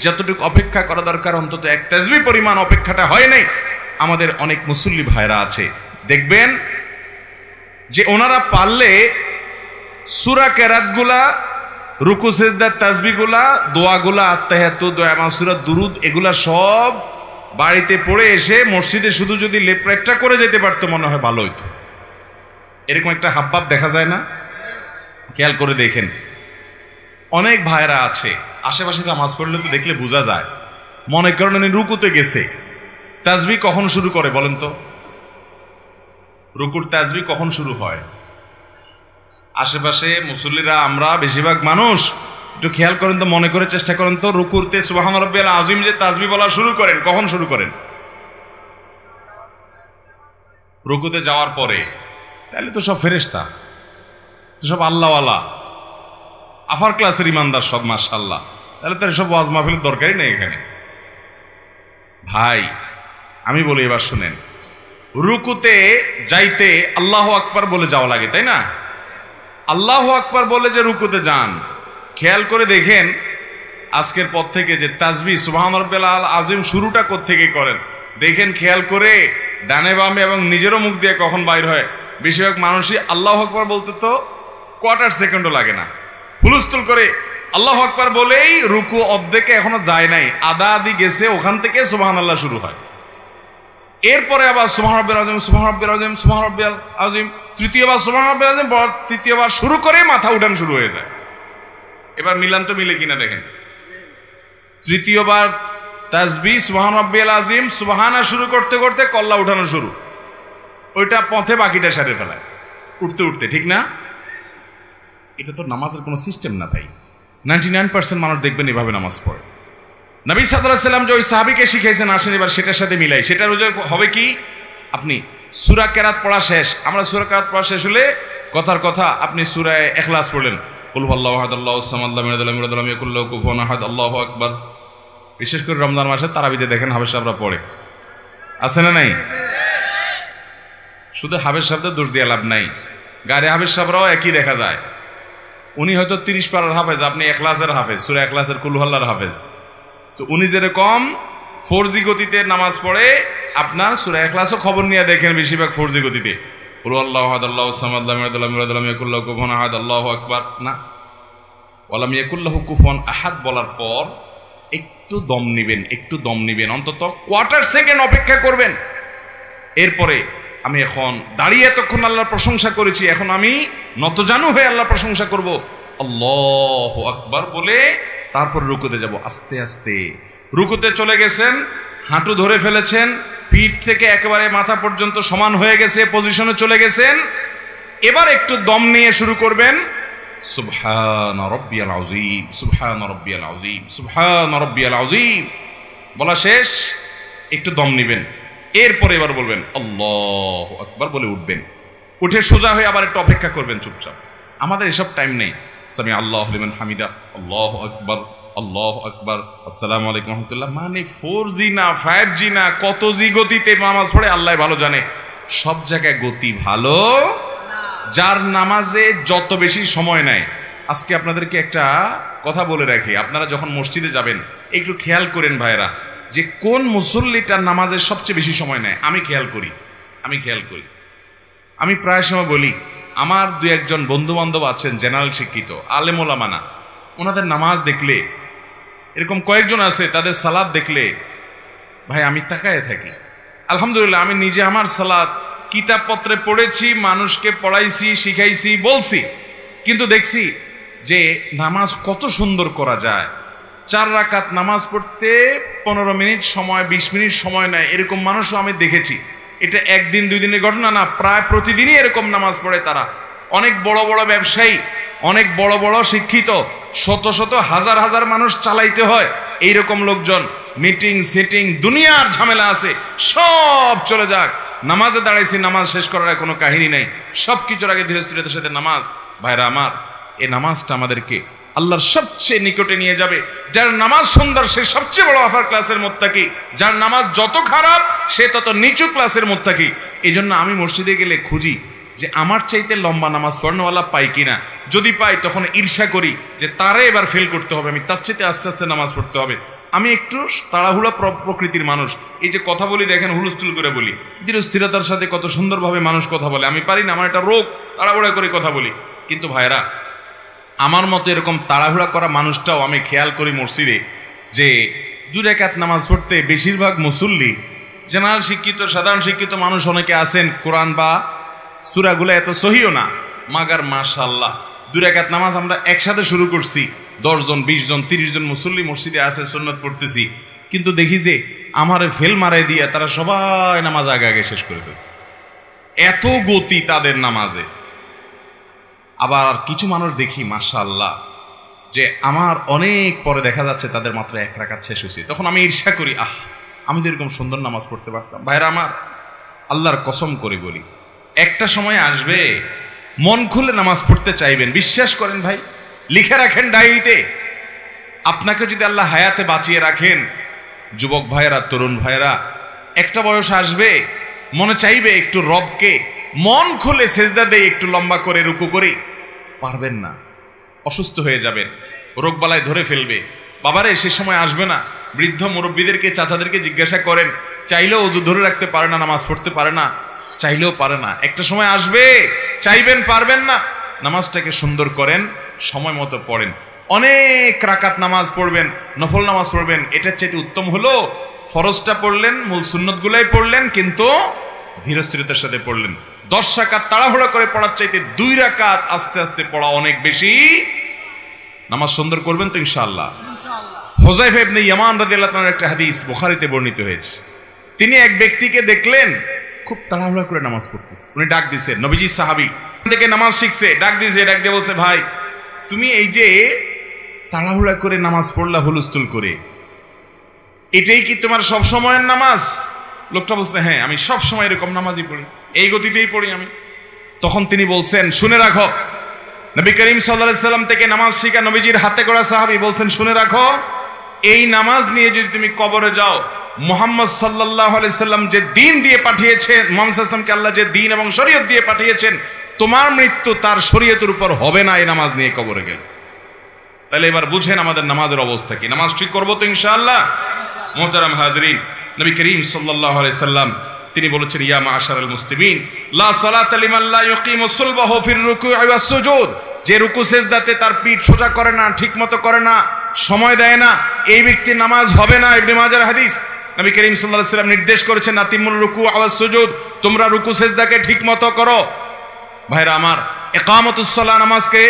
যতটুকু অপেক্ষা করা দরকার অন্তত এক তাসবিহ পরিমাণ অপেক্ষাটা হয় নাই। আমাদের অনেক মুসল্লি ভাইরা আছে, দেখবেন যে ওনারা পারলে সূরা কেরাতগুলা, রুকু সেজদার তাসবিহগুলা, দোয়াগুলা, আত্তাহিয়াতু, দোয়া মাসুরা, দুরুদ, এগুলা সব বাড়িতে পড়ে এসে মসজিদে শুধু যদি লেপটা করে যেতে পারতো, মনে হয় ভালো হইতো। এরকম একটা হাবভাব দেখা যায় না? খেয়াল করে দেখেন, অনেক ভাইরা আছে আশেপাশে নামাজ পড়লে তো দেখলে বোঝা যায়, মনে করেন উনি রুকুতে গেছে, তাসবিহ কখন শুরু করে বলেন তো? রুকুর তাসবিহ কখন শুরু হয়? আশেপাশে মুসল্লিরা, আমরা বেশিরভাগ মানুষ একটু খেয়াল করেন তো, মনে করে চেষ্টা করেন তো, রুকুরতে সুবহান রাব্বিয়াল আযীম যে তাসবিহ বলা শুরু করেন, কখন শুরু করেন? রুকুতে যাওয়ার পরে। তাহলে তো সব ফেরেশতা, তো সব আল্লাহওয়ালা, আফার ক্লাসের ইমানদার সব, মাশাআল্লাহ। তাহলে তো সব ওয়াজ মাহফিলের দরকারই নেই এখানে। ভাই আমি বলি, এবার শুনেন, রুকুতে যাইতে আল্লাহু আকবার বলে যাওয়া লাগে, তাই না? আল্লাহু আকবার বলে যে রুকুতে যান, খেয়াল করে দেখেন আজকের পর থেকে যে তাসবিহ সুবহান রাব্বিয়াল আযীম শুরুটা কোত্থেকে করেন দেখেন, খেয়াল করে ডানে বামে এবং নিজেরও মুখ দিয়ে কখন বাইর হয়। বেশিরভাগ মানুষই আল্লাহু আকবার বলতে তো কোয়ার্টার সেকেন্ডও লাগে না, হুলস্থুল করে আল্লাহু আকবার বলেই রুকু অর্ধেকে এখনো যায় নাই, আদা আদি গেছে, ওখান থেকে সুবহানাল্লাহ শুরু হয়। এরপরে আবার সুবহান রাব্বিয়াল আযীম, সুবহান রাব্বিয়াল আযীম, সুবহান রাব্বিয়াল আযীম, তৃতীয়বার সুবহান রাব্বিয়াল আযীম, তৃতীয়বার শুরু করে মাথা উঠান শুরু হয়ে যায়। এবার মিলান তো মিলে কিনা দেখেন। তৃতীয়বার তাসবিহ সুবহান রাব্বিয়াল আযীম, সুবহানা শুরু করতে করতে কল্লা উঠানো শুরু, ওইটা পথে বাকিটা সারে ফেলায় উঠতে উঠতে, ঠিক না? এটা তো নামাজের কোনো সিস্টেম না ভাই। 99% মানুষ দেখবেন এভাবে নামাজ পড়ে। নবী সাল্লাল্লাহু আলাইহি সাল্লাম যে ওই সাহাবীকে শিখিয়েছেন, আসেন এবার সেটার সাথে মিলাই। সেটার হবে কি, আপনি সূরা কেরাত পড়া শেষ, আমরা সূরা কেরাত পড়া শেষ হলে কথার কথা আপনি সূরা ইখলাস পড়লেন, কুল হুয়াল্লাহু আহাদ আল্লাহুস সামাদ লাম ইয়ালিদ ওয়া লাম ইউলাদ ওয়া লাম ইয়াকুল লাহু কুফুয়ান আহাদ, আল্লাহু আকবার। বিশেষ করে রমজান মাসে তারাবিতে দেখেন হাফেজ সাহেবরা পড়ে, আছে না নাই? শুধু হাফেজ সাহেবদের দোষ দিয়ে লাভ নাই, গাড়ি হাফেজ সাহেবরাও একই দেখা যায়। উনি হয়তো 30 পারার হাফেজ, আপনি ইখলাসের হাফেজ, সূরা ইখলাসের কুল হুয়াল্লাহর হাফেজ। তো উনি যেরকম 4G গতিতে নামাজ পড়ে, আপনার সূরা ইখলাসও খবর নিয়ে দেখেন বেশিরভাগ 4G গতিতে। কুল আল্লাহু আহাদ আল্লাহুস সামাদ লাম ইয়ালিদ ওয়ালাম ইউলাদ ওয়ালাম ইয়াকুল লাহু কুফুয়ান আহাদ, আল্লাহু আকবার, না, ওয়ালাম ইয়াকুল লাহু কুফুয়ান আহাদ বলার পর একটু দম নিবেন, অন্তত কোয়ার্টার সেকেন্ড অপেক্ষা করবেন। এরপরে আমি এখন দাঁড়িয়ে এতক্ষণ আল্লাহর প্রশংসা করেছি, এখন আমি নতজানু হয়ে আল্লাহর প্রশংসা করব, আল্লাহু আকবার বলে তারপর রুকুতে যাব। আস্তে আস্তে রুকুতে চলে গেছেন, হাঁটু ধরে ফেলেছেন, পিঠ থেকে একেবারে মাথা পর্যন্ত সমান হয়ে গেছে, পজিশনে চলে গেছেন। এবার একটু দম নিয়ে শুরু করবেন, সুবহান রাব্বিয়াল আযীম, সুবহান রাব্বিয়াল আযীম, সুবহান রাব্বিয়াল আযীম বলা শেষ, একটু দম নিবেন। এরপরে এবার বলবেন আল্লাহু আকবার বলে উঠবেন, উঠে সোজা হয়ে আবার একটু অপেক্ষা করবেন চুপচাপ। আমাদের এসব টাইম নেই। সামি আল্লাহু লিমান হামিদা, আল্লাহু আকবার, আল্লাহু আকবার, আসসালামু আলাইকুম রাহমাতুল্লাহ, মানে 4G না 5G না কত জি গতিতে নামাজ পড়ে আল্লাহ ভালো জানে। সব জায়গায় গতি ভালো, যার নামাজে যত বেশি সময় নেয়। আজকে আপনাদেরকে একটা কথা বলে রাখি, আপনারা যখন মসজিদে যাবেন একটু খেয়াল করেন ভাইরা, যে কোন মুসল্লিটার নামাজের সবচেয়ে বেশি সময় নেয়। আমি খেয়াল করি, আমি প্রায় সময় বলি, আমার দু একজন বন্ধু বান্ধব আছেন জেনারেল শিক্ষিত, আলেম ওলামা না, ওনাদের নামাজ দেখলে, এরকম কয়েকজন আছে, তাদের সালাত দেখলে ভাই আমি তাকায় থাকি। আলহামদুলিল্লাহ আমি নিজে আমার সালাত কিতাবপত্রে পড়েছি, মানুষকে পড়াইছি, শিখাইছি, বলছি, কিন্তু দেখছি যে নামাজ কত সুন্দর করা যায়। 4 রাকাত নামাজ পড়তে 15 মিনিট সময়, 20 মিনিট সময় নেয়, এরকম মানুষও আমি দেখেছি। এটা একদিন 2 দিনের ঘটনা না, প্রায় প্রতিদিনই এরকম নামাজ পড়ে তারা। অনেক বড় বড় ব্যবসায়ী, অনেক বড় বড় শিক্ষিত, শত শত হাজার হাজার মানুষ চালাইতে হয়, এইরকম লোকজন মিটিং সিটিং দুনিয়ার ঝামেলা আছে, সব চলে যাক, নামাজে দাঁড়াইছি, নামাজ শেষ করার কোনো কাহিনী নাই, সব কিছুর আগে ধীরস্থিরতার সাথে নামাজ। ভাইরা আমার, এই নামাজটা আমাদেরকে আল্লাহর সবচেয়ে নিকটে নিয়ে যাবে। যার নামাজ সুন্দর সে সবচেয়ে বড় আফার ক্লাসের মুত্তাকি, যার নামাজ যত খারাপ সে তত নিচু ক্লাসের মুত্তাকি। এই জন্য আমি মসজিদে গেলে খুঁজি যে আমার চাইতে লম্বা নামাজ পড়ানোওয়ালা পাই কিনা। যদি পাই তখন ঈর্ষা করি যে তারে এবার ফেল করতে হবে, আমি তার চাইতে আস্তে আস্তে নামাজ পড়তে হবে। আমি একটু তাড়াহুড়া প্রকৃতির মানুষ, এই যে কথা বলি দেখেন হুলস্থুল করে বলি, ধীরস্থিরতার সাথে কত সুন্দরভাবে মানুষ কথা বলে, আমি পারি না, আমার একটা রোগ, তাড়াহুড়া করে কথা বলি। কিন্তু ভাইরা, আমার মতো এরকম তাড়াহুড়া করা মানুষটাও আমি খেয়াল করি মসজিদে, যে 2 রাকাত নামাজ পড়তে বেশিরভাগ মুসল্লি জেনারেল শিক্ষিত, সাধারণ শিক্ষিত মানুষ অনেকে আছেন, কোরআন বা সূরাগুলো এত সহিও না, মাগার মাশাআল্লাহ 2 রাকাত নামাজ আমরা একসাথে শুরু করছি, 10 জন 20 জন 30 জন মুসল্লি মসজিদে আছে, সুন্নাত পড়তেছি, কিন্তু দেখি যে আমারে ফেল মারাই দিয়া তারা সবাই নামাজ আগে আগে শেষ করে ফেলছে। এত গতি তাদের নামাজে। আবার কিছু মানুষ দেখি মাশাআল্লাহ যে আমার অনেক পরে দেখা যাচ্ছে তাদের মাত্র 1 রাকাত শেষ হয়েছে, তখন আমি ঈর্ষা করি, আমি তো এরকম সুন্দর নামাজ পড়তে পারতাম। ভাইরা আমার, আল্লাহর কসম করে বলি, একটা সময় আসবে মন খুলে নামাজ পড়তে চাইবেন, বিশ্বাস করেন ভাই, লিখে রাখেন ডায়েরিতে। আপনাকে যদি আল্লাহ হায়াতে বাঁচিয়ে রাখেন, যুবক ভাইয়েরা, তরুণ ভাইয়েরা, একটা বয়স আসবে মনে চাইবে একটু রবকে মন খুলে সেজদা দেই, একটু লম্বা করে রুকু করি, পারবেন না, অসুস্থ হয়ে যাবেন, রোগবালায় ধরে ফেলবে। বাবারে, সে সময় আসবে না। বৃদ্ধ মুরব্বীদেরকে, চাচাদেরকে জিজ্ঞাসা করেন, চাইলেও ওযু ধরে রাখতে পারে না, নামাজ পড়তে পারে না, চাইলেও পারে না। একটা সময় আসবে চাইবেন, পারবেন না। নামাজটাকে সুন্দর করেন, সময় মতো পড়েন, অনেক রাকাত নামাজ পড়বেন, নফল নামাজ পড়বেন। এটার চাইতে উত্তম হলো ফরজটা পড়লেন, মূল সুন্নতগুলাই পড়লেন, কিন্তু ধীরস্থিরতার সাথে পড়লেন। 10 রাকাত তাড়াহুড়া করে পড়ার চাইতে 2 রাকাত আস্তে আস্তে পড়া অনেক বেশি। নামাজ সুন্দর করবেন তো ইনশাআল্লাহ। হুযায়ফা ইবনে ইয়ামান রাদিয়াল্লাহু তাআলার একটা হাদিস বুখারীতে বর্ণিত হয়েছে। তিনি এক ব্যক্তিকে দেখলেন খুব তাড়াহুড়া করে নামাজ পড়তেছে, উনি ডাক দিয়েছেন, নবীজি সাহাবী থেকে নামাজ শিখছে, ডাক দিয়েছে, ডাক দিয়ে বলছে, ভাই তুমি এই যে তাড়াহুড়া করে নামাজ পড়লা হুলস্থুল করে, এটাই কি তোমার সব সময়ের নামাজ? লোকটা বলছে, হ্যাঁ আমি সব সময় এরকম নামাজই পড়ি, এই গতিতেই পড়ি আমি। তখন তিনি বলছেন, শুনে রাখো, নবী করিম সাল্লাল্লাহু আলাইহি সাল্লাম থেকে নামাজ শিখা নবীজির হাতে করা সাহাবী বলছেন, শুনে রাখো, এই নামাজ নিয়ে যদি তুমি কবরে যাও, মুহাম্মদ সাল্লাল্লাহু আলাইহি সাল্লাম যে দ্বীন দিয়ে পাঠিয়েছেন, মুহাম্মদ সাল্লাল্লাহু আলাইহি সাল্লামকে আল্লাহ যে দ্বীন এবং শরীয়ত দিয়ে পাঠিয়েছেন, তোমার মৃত্যু তার শরীয়তের উপর হবে না এই নামাজ নিয়ে কবরে গেলে। তাহলে এবার বুঝেন আমাদের নামাজের অবস্থা কি। নামাজ ঠিক করবো তো ইনশাআল্লাহ। মুহতারাম হাজরিন, নবী করিম সাল্লাল্লাহু আলাইহি সাল্লাম তিনি বলেছেন, ইয়া মাআশারাল মুসলিমিন লা সালাতা লিমান লা ইউকিমু সুলবাহু ফির রুকুই ওয়াস সুজুদ। যে রুকু সিজদাতে তার পিঠ সোজা করে না, ঠিকমতো করে না, সময় দেয় না, এই ব্যক্তির নামাজ হবে না। ইবনে মাজার হাদিস। নবী করিম সাল্লাল্লাহু আলাইহি ওয়াসাল্লাম নির্দেশ করেছেন, আতিমুর রুকু ওয়াস সুজুদ, তোমরা রুকু সিজদাকে ঠিকমতো করো। ভাইরা আমার, ইকামাতুস সালাহ, নামাজকে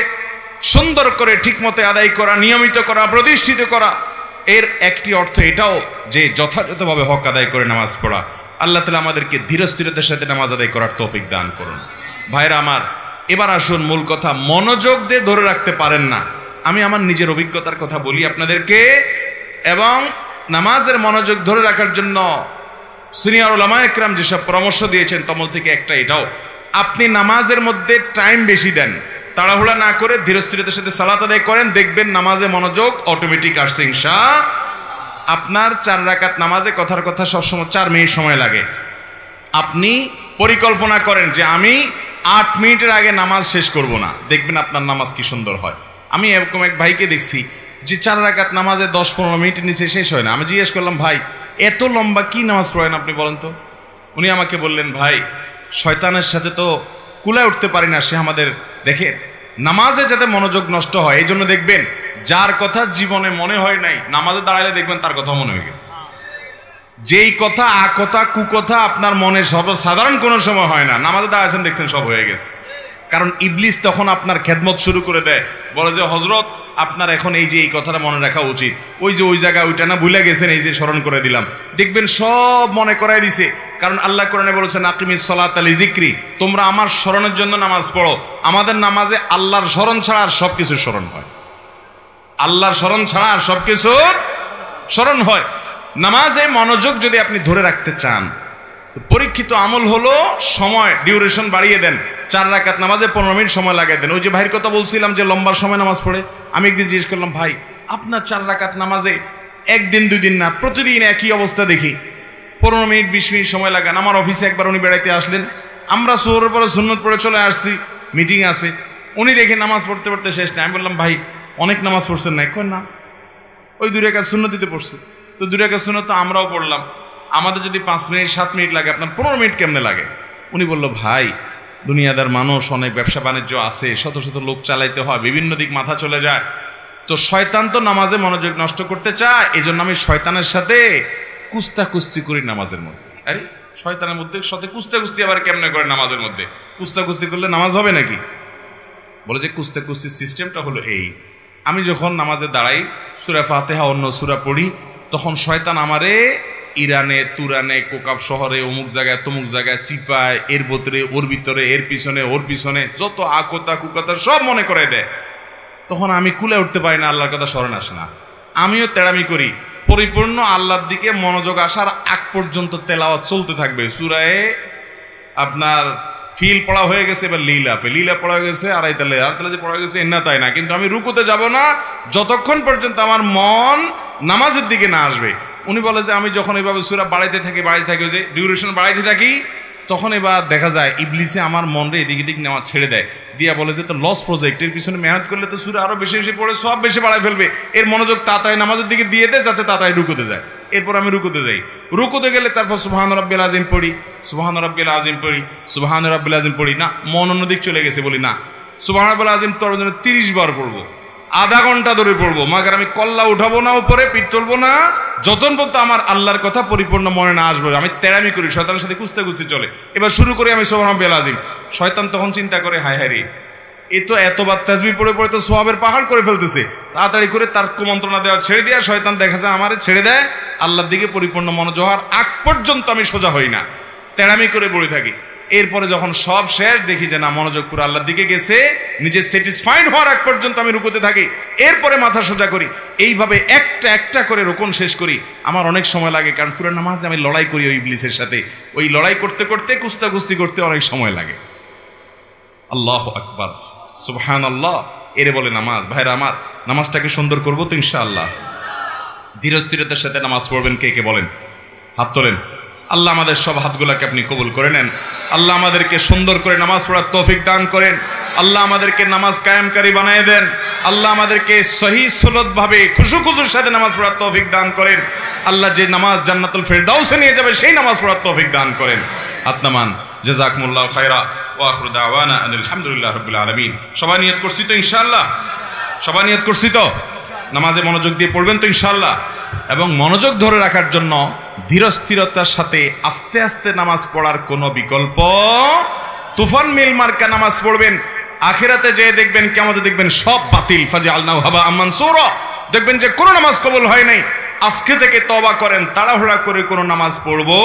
সুন্দর করে ঠিকমতো আদায় করা, নিয়মিত করা, প্রতিষ্ঠিত করা, এর একটি অর্থ এটাও যে যথাযথভাবে হক আদায় করে নামাজ পড়া। আল্লাহ তাআলা আমাদেরকে ধীরস্থিরতার সাথে নামাজ আদায় করার তৌফিক দান করুন। ভাইরা আমার, এবার আসুন মূল কথা। মনোযোগ দিয়ে ধরে রাখতে পারেন না, আমি আমার নিজের অভিজ্ঞতার কথা বলি আপনাদেরকে, এবং নামাজের মনোযোগ ধরে রাখার জন্য সিনিয়র উলামায়ে কেরাম যেসব পরামর্শ দিয়েছেন তার মধ্যে থেকে একটা এটাও, আপনি নামাজের মধ্যে টাইম বেশি দেন, তাড়াহুড়া না করে ধীরস্থিরতার সাথে সালাত আদায় করেন, দেখবেন নামাজে মনোযোগ অটোমেটিক আসছে ইনশাআল্লাহ। আপনার 4 রাকাত নামাজে কথার কথা সবসময় 4 মিনিট সময় লাগে। আপনি পরিকল্পনা করেন যে আমি 8 মিনিটের আগে নামাজ শেষ করব না, দেখবেন আপনার নামাজ কি সুন্দর হয়। আমি এরকম এক ভাইকে দেখছি যে 4 রাকাত নামাজে 10-15 মিনিটের নিচে শেষ হয় না। আমি জিজ্ঞেস করলাম, ভাই এত লম্বা কি নামাজ পড়েন আপনি, বলেন তো? উনি আমাকে বললেন, ভাই শয়তানের সাথে তো কুলায় উঠতে পারি না, সে আমাদের দেখেন নামাজে যাতে মনোযোগ নষ্ট হয়, এই জন্য দেখবেন যার কথা জীবনে মনে হয় নাই, নামাজে দাঁড়াইলে দেখবেন তার কথা মনে হয়ে গেছে। যেই কথা আকথা কুকথা আপনার মনে সাধারণ কোনো সময় হয় না, নামাজে দাঁড়াচ্ছেন দেখছেন সব হয়ে গেছে। কারণ ইবলিস তখন আপনার খেদমত শুরু করে দেয়, বলে যে হযরত আপনার এখন এই যে এই কথাটা মনে রাখা উচিত, ওই যে ওই জায়গায় ওইটা না ভুলে গেছেন, এই যে স্মরণ করে দিলাম, দেখবেন সব মনে করাই দিছে। কারণ আল্লাহ কোরআনে বলেছেন, আকিমিস সালাতা লিযিকরি, তোমরা আমার স্মরণের জন্য নামাজ পড়ো। আমাদের নামাজে আল্লাহর স্মরণ ছাড়া আর সবকিছু স্মরণ হয়, আল্লাহর স্মরণ ছাড়া আর সবকিছুর স্মরণ হয়। নামাজে মনোযোগ যদি আপনি ধরে রাখতে চান, পরীক্ষিত আমল হলো সময় ডিউরেশন বাড়িয়ে দেন। 4 রাকাত নামাজে 15 মিনিট সময় লাগিয়ে দেন। ওই যে ভাইয়ের কথা বলছিলাম যে লম্বার সময় নামাজ পড়ে, আমি একদিন জিজ্ঞেস করলাম, ভাই আপনার 4 রাকাত নামাজে একদিন 2 দিন না, প্রতিদিন একই অবস্থা দেখি, 15 মিনিট 20 মিনিট সময় লাগান। আমার অফিসে একবার উনি বেড়াইতে আসলেন, আমরা সুহরের পরে সুন্নত পড়ে চলে আসছি, মিটিং আছে, উনি দেখে নামাজ পড়তে পড়তে শেষ না। আমি বললাম, ভাই অনেক নামাজ পড়ছেন না? কই না, ওই 2 রাকাত সুন্নতিতে পড়ছে। তো 2 রাকাত সুন্নত তো আমরাও পড়লাম, আমাদের যদি 5 মিনিট 7 মিনিট লাগে, আপনার 15 মিনিট কেমনে লাগে? উনি বলল, ভাই দুনিয়াদার মানুষ, অনেক ব্যবসা বাণিজ্য আছে, শত শত লোক চালাইতে হয়, বিভিন্ন দিক মাথা চলে যায়, তো শয়তান তো নামাজে মনোযোগ নষ্ট করতে চায়, এই জন্য আমি শয়তানের সাথে কুস্তি করি নামাজের মধ্যে। আরে শয়তানের মধ্যে সাথে কুস্তি আবার কেমনে করে নামাজের মধ্যে? কুস্তি করলে নামাজ হবে নাকি? বলে যে কুস্তির সিস্টেমটা হলো এই, আমি যখন নামাজে দাঁড়াই, সূরা ফাতিহা অন্য সূরা পড়ি, তখন শয়তান আমারে ইরানে, তুরানে, কোকাব শহরে, অমুক জায়গায় তমুক জায়গায় চিপায়, এর ভিতরে ওর ভিতরে, এর পিছনে ওর পিছনে, যত আকতা কুকতা সব মনে করে দেয়। তখন আমি কুলে উঠতে পারি না, আল্লাহর কথা স্মরণ আসে না। আমিও তেড়ামি করি, পরিপূর্ণ আল্লাহর দিকে মনোযোগ আসার আগ পর্যন্ত তেলাওয়াত চলতে থাকবে। সূরায়ে আপনার ফিল পড়া হয়ে গেছে, এবার লীলা পড়া হয়ে গেছে, আড়াইতালে যে পড়া গেছে, এন্না তাই না, কিন্তু আমি রুকুতে যাব না যতক্ষণ পর্যন্ত আমার মন নামাজের দিকে না আসবে। উনি বলে যে আমি যখন এইভাবে সূরা বাড়াইতে থাকি ওই যে ডিউরেশন বাড়াইতে থাকি, তখন এবার দেখা যায় ইবলিসে আমার মনরে এদিক নেওয়া ছেড়ে দেয়, দিয়া বলে যে তো লস প্রজেক্ট, এর পিছনে মেহনত করলে তো সূরা আরো বেশি বেশি পড়ে সব বেশি বাড়াই ফেলবে, এর মনোযোগ তাড়াতাড়ি নামাজের দিকে দিয়ে দেয় যাতে তাড়াতাড়ি রুকুতে যায়। এরপর আমি রুকুতে যাই, রুকুতে গেলে তারপর সুবহান রাব্বিল আযীম পড়ি, সুবহান রাব্বিল আযীম পড়ি, না মন অন্যদিক চলে গেছে, বলি না সুবহান রাব্বিল আযীম তোর জন্য 30 বার পড়বো, আধা ঘন্টা ধরে পড়বো, মাগার আমি কল্লা উঠাবো না, উপরে পিঠ তুলবো না, যতক্ষণ পর্যন্ত আমার আল্লাহর কথা পরিপূর্ণ মনে না আসবে। আমি তেড়ামি করি, শয়তানের সাথে কুস্তি চলে। এবার শুরু করি আমি সুবহান রাব্বিল আযীম, শয়তান তখন চিন্তা করে, হায় হায় রে, এ তো এতবার তাসবিহ পড়ে তো সওয়াবের পাহাড় করে ফেলতেছে, তাড়াতাড়ি করে তার কুমন্ত্রণা দেওয়া ছেড়ে দেওয়া, শয়তান দেখা যায় আমারে ছেড়ে দেয়, আল্লাহর দিকে পরিপূর্ণ মনোযোগ হওয়ার আগ পর্যন্ত আমি সোজা হই না, তেড়ামি করে পড়ে থাকি। এরপরে যখন সব শেষ, দেখি যে না মনোযোগ পুরো আল্লাহর দিকে গেছে, নিজে স্যাটিসফাইড হওয়ার আগ পর্যন্ত আমি রুকুতে থাকি, এরপরে মাথা সোজা করি। এইভাবে একটা করে রুকুন শেষ করি। আমার অনেক সময় লাগে, কারণ পুরো নামাজে আমি লড়াই করি ওই ইবলিসের সাথে, ওই লড়াই করতে কুস্তি করতে অনেক সময় লাগে। আল্লাহু আকবার, সুবহানাল্লাহ, এরে বলে নামাজ। ভাইরা আমার, নামাজটাকে সুন্দর করবো তো ইনশাআল্লাহ। ধীরস্থিরতার সাথে নামাজ পড়বেন কে কে বলেন? হাত তোলেন। আল্লাহ আমাদের সব হাতগুলাকে আপনি কবুল করে নেন। আল্লাহ আমাদেরকে সুন্দর করে নামাজ পড়ার তৌফিক দান করেন। আল্লাহ আমাদেরকে নামাজ কায়েমকারী বানায় দেন। আল্লাহ আমাদেরকে সহি সুলত ভাবে খুশুর সাথে নামাজ পড়ার তৌফিক দান করেন। আল্লাহ যে নামাজ জান্নাতুল ফিরদাউসে নিয়ে যাবে সেই নামাজ পড়ার তৌফিক দান করেন। আত্মান জাযাকুমুল্লাহু খায়রা ওয়া আখিরু দাওয়ানা আলহামদুলিল্লাহি রাব্বিল আলামিন। সবাই নিয়ত করছি তো ইনশাআল্লাহ? সবাই নিয়ত করছি তো? নামাজে মনোযোগ দিয়ে পড়বেন তো ইনশাআল্লাহ? এবং মনোযোগ ধরে রাখার জন্য ধীরস্থিরতার সাথে আস্তে আস্তে নামাজ পড়ার কোনো বিকল্প, তুফান মিল মার্কা নামাজ পড়বেন। আখিরাতে যেয়ে দেখবেন, কিয়ামতে দেখবেন সব বাতিল, ফাজআলনাহু হাবাআম মানসুরা। দেখবেন যে কোনো নামাজ কবুল হয় নাই। আজকে থেকে তওবা করেন, তাড়াহুড়া করে কোনো নামাজ পড়বো,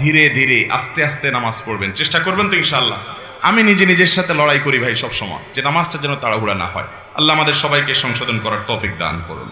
ধীরে ধীরে আস্তে আস্তে নামাজ পড়বেন, চেষ্টা করবেন তো ইনশাআল্লাহ? আমি নিজের সাথে লড়াই করি ভাই সব সময়, যে নামাজটা যেন তাড়াহুড়া না হয়। আল্লাহ আমাদের সবাইকে সংশোধন করার তৌফিক দান করুন।